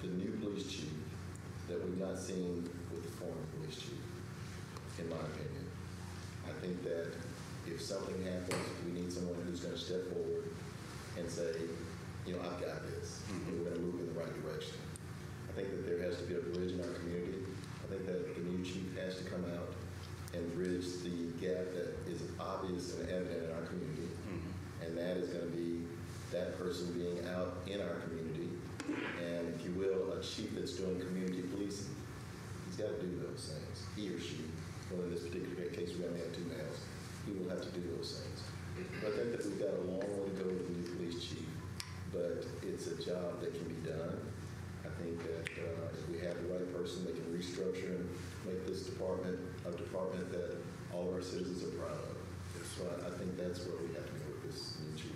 the new police chief that we've not seen with the former police chief, in my opinion. I think that if something happens, we need someone who's going to step forward and say, I've got this, and we're going to move in the right direction. I think that there has to be a bridge in our community. I think that the new chief has to come out and bridge the gap that is obvious and evident in our community. And that is going to be that person being out in our community, and if you will, a chief that's doing community policing. He's got to do those things, he or she. Well, in this particular case, we only have 2 males. He will have to do those things. But I think that we've got a long way to go with the new police chief, but it's a job that can be done. I think that if we have the right person, they can restructure and make this department a department that all of our citizens are proud of. So I think that's where we have to go with this new chief.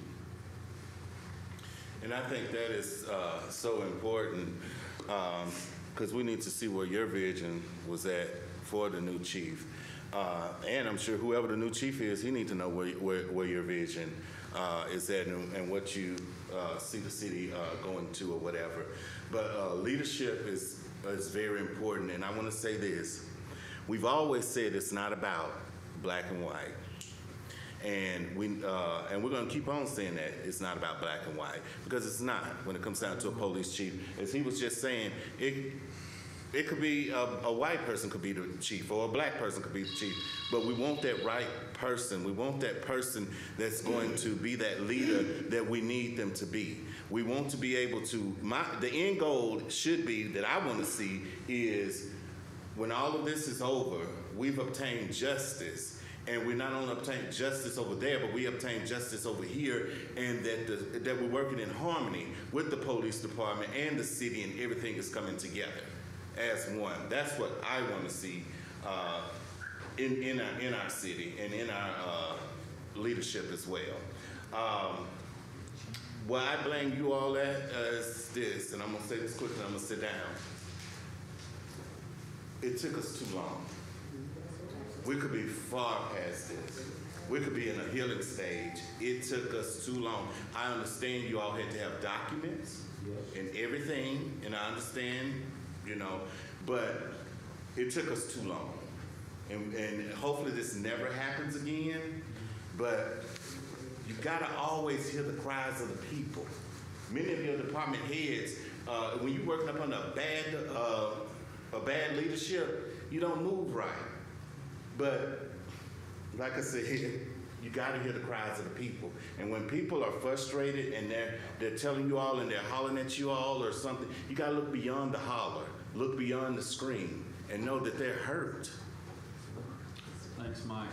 And I think that is so important because we need to see where your vision was at for the new chief. And I'm sure whoever the new chief is, he needs to know where your vision is at and what you see the city going to or whatever. But leadership is very important. And I want to say this. We've always said it's not about black and white. And we're going to keep on saying that it's not about black and white, because it's not when it comes down to a police chief. As he was just saying, it could be a white person could be the chief, or a black person could be the chief, but we want that right person. We want that person that's going to be that leader that we need them to be. We want to be able to, the end goal should be, that I want to see, is when all of this is over, we've obtained justice. And we not only obtain justice over there, but we obtain justice over here, and that we're working in harmony with the police department and the city, and everything is coming together as one. That's what I want to see in our city and in our leadership as well. Where I blame you all at is this, and I'm gonna say this quickly, and I'm gonna sit down. It took us too long. We could be far past this. We could be in a healing stage. It took us too long. I understand you all had to have documents and everything, and I understand, you know, but it took us too long. And hopefully this never happens again, but you gotta always hear the cries of the people. Many of your department heads, when you're working up under a bad leadership, you don't move right. But like I said, you gotta hear the cries of the people. And when people are frustrated and they're telling you all and they're hollering at you all or something, you gotta look beyond the holler, look beyond the scream, and know that they're hurt. Thanks, Mike.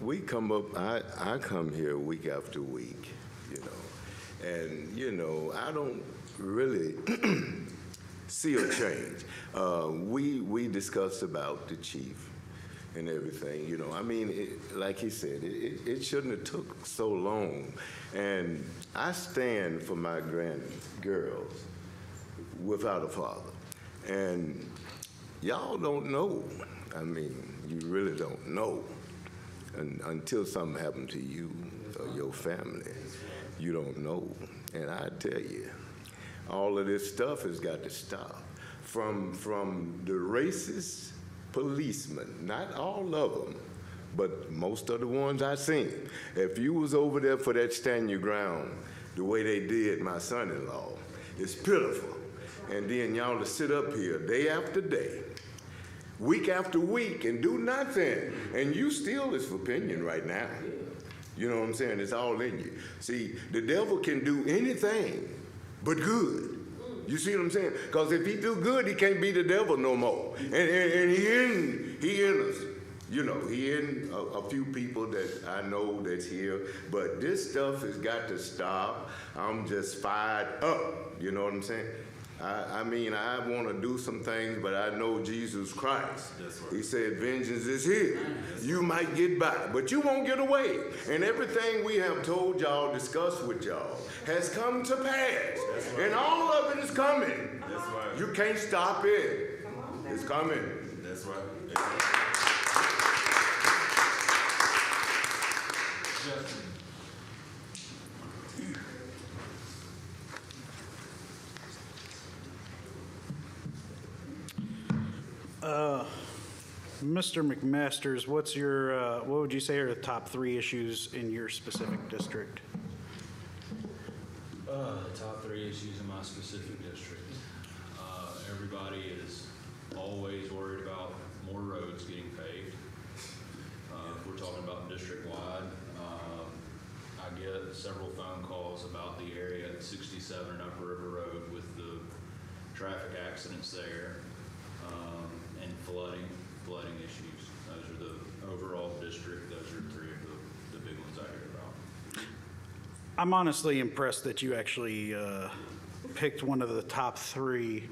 We come up, I come here week after week, you know, and, you know, I don't really see a change. We discussed about the chief and everything, you know. I mean, like he said, it shouldn't have took so long. And I stand for my girls without a father. And y'all don't know. I mean, you really don't know. Until something happened to you or your family, you don't know. And I tell you, all of this stuff has got to stop. From the racist policemen, not all of them, but most of the ones I've seen. If you was over there for that stand your ground, the way they did my son-in-law, it's pitiful. And then y'all to sit up here day after day, week after week, and do nothing. And you still is for opinion right now. You know what I'm saying? It's all in you. See, the devil can do anything but good. You see what I'm saying? Because if he do good, he can't be the devil no more. And he in us. You know, he in a few people that I know that's here. But this stuff has got to stop. I'm just fired up. You know what I'm saying? I mean, I want to do some things, but I know Jesus Christ. Right. He said, vengeance is his. You might get by, but you won't get away. And everything we have told y'all, discussed with y'all, has come to pass. Right. And all of it is coming. That's right. You can't stop it. It's coming. That's right. Justin. Mr. McMasters, what's your, what would you say are the top 3 issues in your specific district? The top 3 issues in my specific district. Everybody is always worried about more roads getting paved. If we're talking about district-wide, I get several phone calls about the area at 67 and Upper River Road with the traffic accidents there, and flooding issues. Those are the overall district. Those are 3 of the big ones I hear about. I'm honestly impressed that you actually picked one of the top 3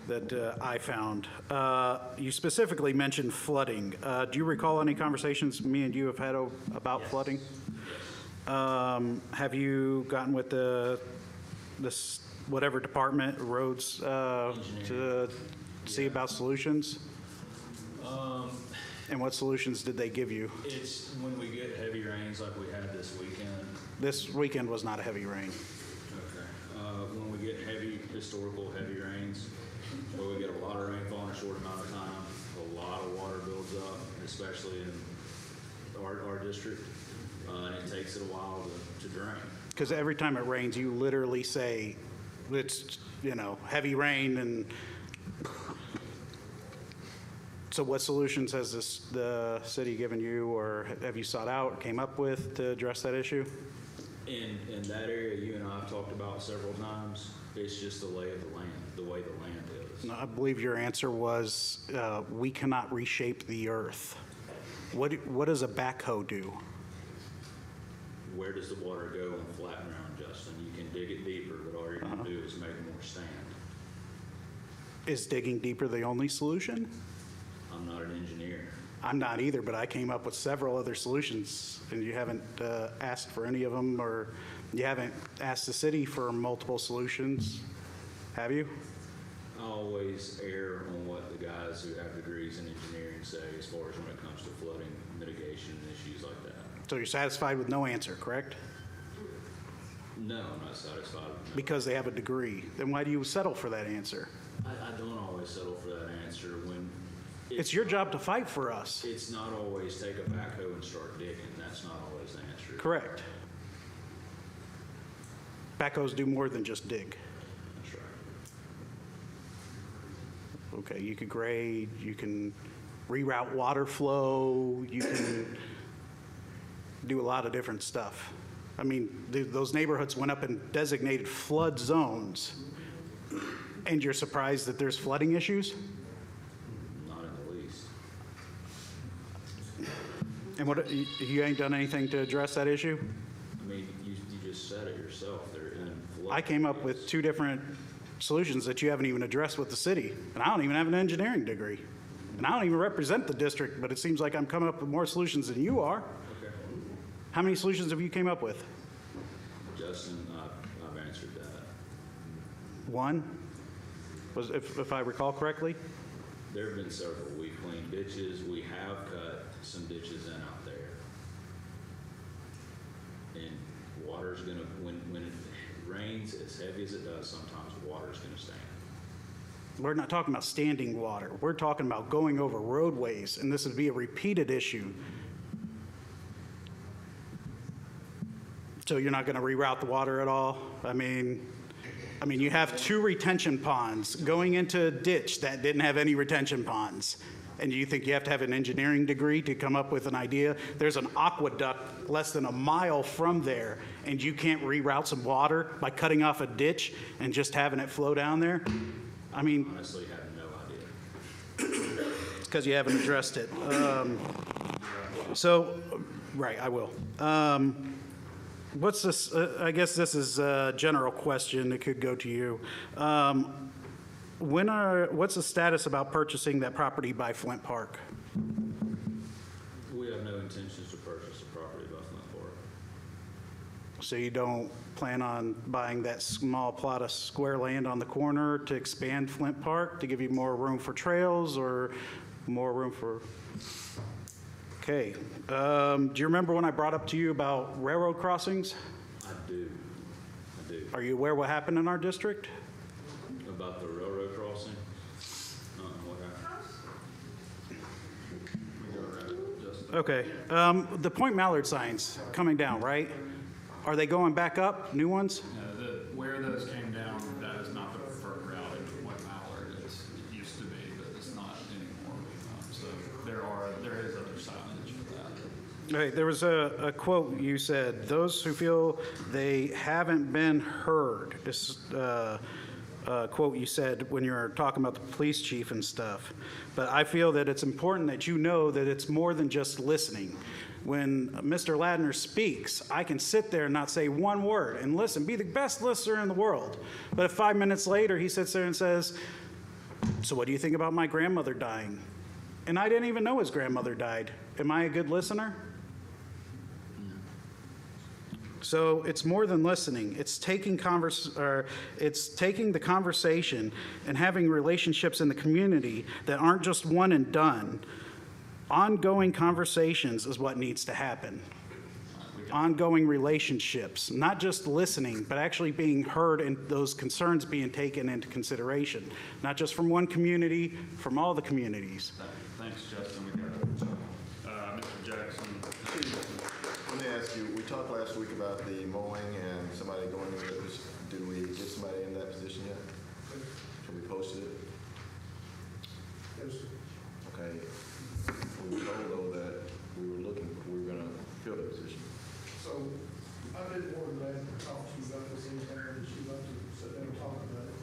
that I found. You specifically mentioned flooding. Do you recall any conversations me and you have had about flooding? Have you gotten with this whatever department, roads, to see about solutions? And what solutions did they give you? It's when we get heavy rains like we had this weekend. This weekend was not a heavy rain. Okay. When we get historical heavy rains, where we get a lot of rainfall in a short amount of time, a lot of water builds up, especially in our district, and it takes it a while to drain. Because every time it rains, you literally say, it's, you know, heavy rain. And so what solutions has the city given you, or have you sought out, came up with to address that issue? In that area, you and I have talked about several times, it's just the lay of the land, the way the land is. No, I believe your answer was, we cannot reshape the earth. What does a backhoe do? Where does the water go on flat ground, Justin? You can dig it deeper, but all you're going to do is make more stand. Is digging deeper the only solution? I'm not an engineer. I'm not either, but I came up with several other solutions, and you haven't asked for any of them, or you haven't asked the city for multiple solutions, have you? I always err on what the guys who have degrees in engineering say as far as when it comes to flooding mitigation and issues like that. So you're satisfied with no answer, correct? No, I'm not satisfied with that. Because they have a degree. Then why do you settle for that answer? I don't always settle for that answer when. It's your job to fight for us. It's not always take a backhoe and start digging. That's not always the answer. Correct. Backhoes do more than just dig. That's right. Okay, you can grade, you can reroute water flow, you can do a lot of different stuff. I mean, those neighborhoods went up in designated flood zones, and you're surprised that there's flooding issues? Not in the least. And what, you ain't done anything to address that issue? I mean, you just said it yourself. They're in flood. I came up with 2 different solutions that you haven't even addressed with the city, and I don't even have an engineering degree. And I don't even represent the district, but it seems like I'm coming up with more solutions than you are. Okay. How many solutions have you came up with? Justin, I've answered that. 1? Was, if I recall correctly? There have been several. We cleaned ditches. We have cut some ditches in out there. And water's gonna, when it rains as heavy as it does, sometimes water's gonna stand. We're not talking about standing water. We're talking about going over roadways, and this would be a repeated issue. So you're not going to reroute the water at all? I mean, you have 2 retention ponds going into a ditch that didn't have any retention ponds. And you think you have to have an engineering degree to come up with an idea? There's an aqueduct less than a mile from there, and you can't reroute some water by cutting off a ditch and just having it flow down there? I mean, Honestly, have no idea. it's because you haven't addressed it. Right, I will. What's this? I guess this is a general question. It could go to you. What's the status about purchasing that property by Flint Park? We have no intentions to purchase a property by Flint Park. So you don't plan on buying that small plot of square land on the corner to expand Flint Park to give you more room for trails or more room for? Okay. Do you remember when I brought up to you about railroad crossings? I do. Are you aware what happened in our district? About the railroad crossing? What happened? Okay. The Point Mallard signs coming down, right? Are they going back up, new ones? No, where those came down, that is not the preferred route into Point Mallard. It used to be, but it's not anymore. So there is other signage for that. Okay, there was a quote you said, those who feel they haven't been heard. This quote you said when you were talking about the police chief and stuff. But I feel that it's important that you know that it's more than just listening. When Mr. Ladner speaks, I can sit there and not say one word and listen, be the best listener in the world. But if 5 minutes later he sits there and says, so what do you think about my grandmother dying? And I didn't even know his grandmother died. Am I a good listener? So it's more than listening. It's taking the conversation and having relationships in the community that aren't just one and done. Ongoing conversations is what needs to happen. Ongoing relationships, not just listening, but actually being heard and those concerns being taken into consideration, not just from one community, from all the communities. Thanks, Justin. We got Mr. Jackson. Let me ask you, we talked last week about the mowing and somebody going into it. Did we get somebody in that position yet? Have we posted it? Yes. Okay. We were told though that we were going to fill the position. So I've been more than glad to talk to you about this anytime that you'd like to sit down and talk about it.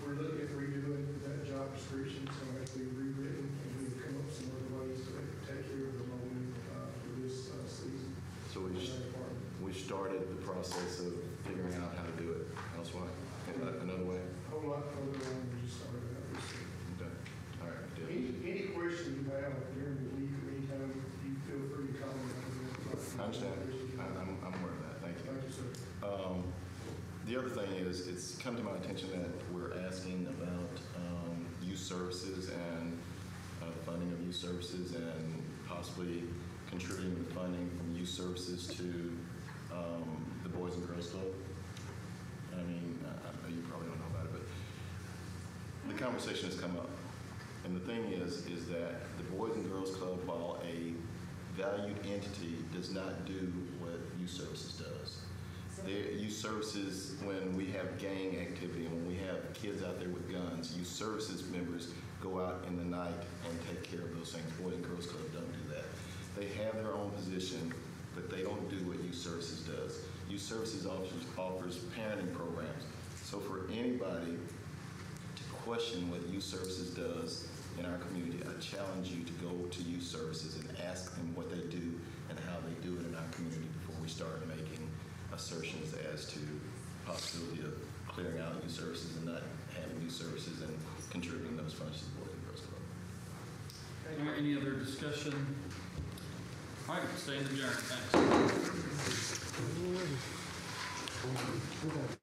We're looking at redoing that job description, so it has to be rewritten, and we've come up with some other ways to take care of the mowing for this season. So we started the process of figuring out how to do it elsewhere, another way. A whole lot further on than we just started out. understand. I'm aware of that. Thank you. Thank you, sir. The other thing is, it's come to my attention that we're asking about youth services and funding of youth services and possibly contributing the funding from youth services to the Boys and Girls Club. I mean, I know you probably don't know about it, but the conversation has come up. And the thing is that the Boys and Girls Club, while a valued entity, does not do what youth services does. Youth services, when we have gang activity and when we have kids out there with guns, youth services members go out in the night and take care of those things. Boys and Girls Club don't do that. They have their own position, but they don't do what youth services does. Youth services offers parenting programs. So for anybody to question what youth services does in our community, I challenge you to go to youth services and ask them what they do and how they do it in our community before we start making assertions as to possibility of clearing out youth services and not having youth services and contributing those funds to the Boys and Girls Club. All right, any other discussion? All right, stand adjourned. Thanks.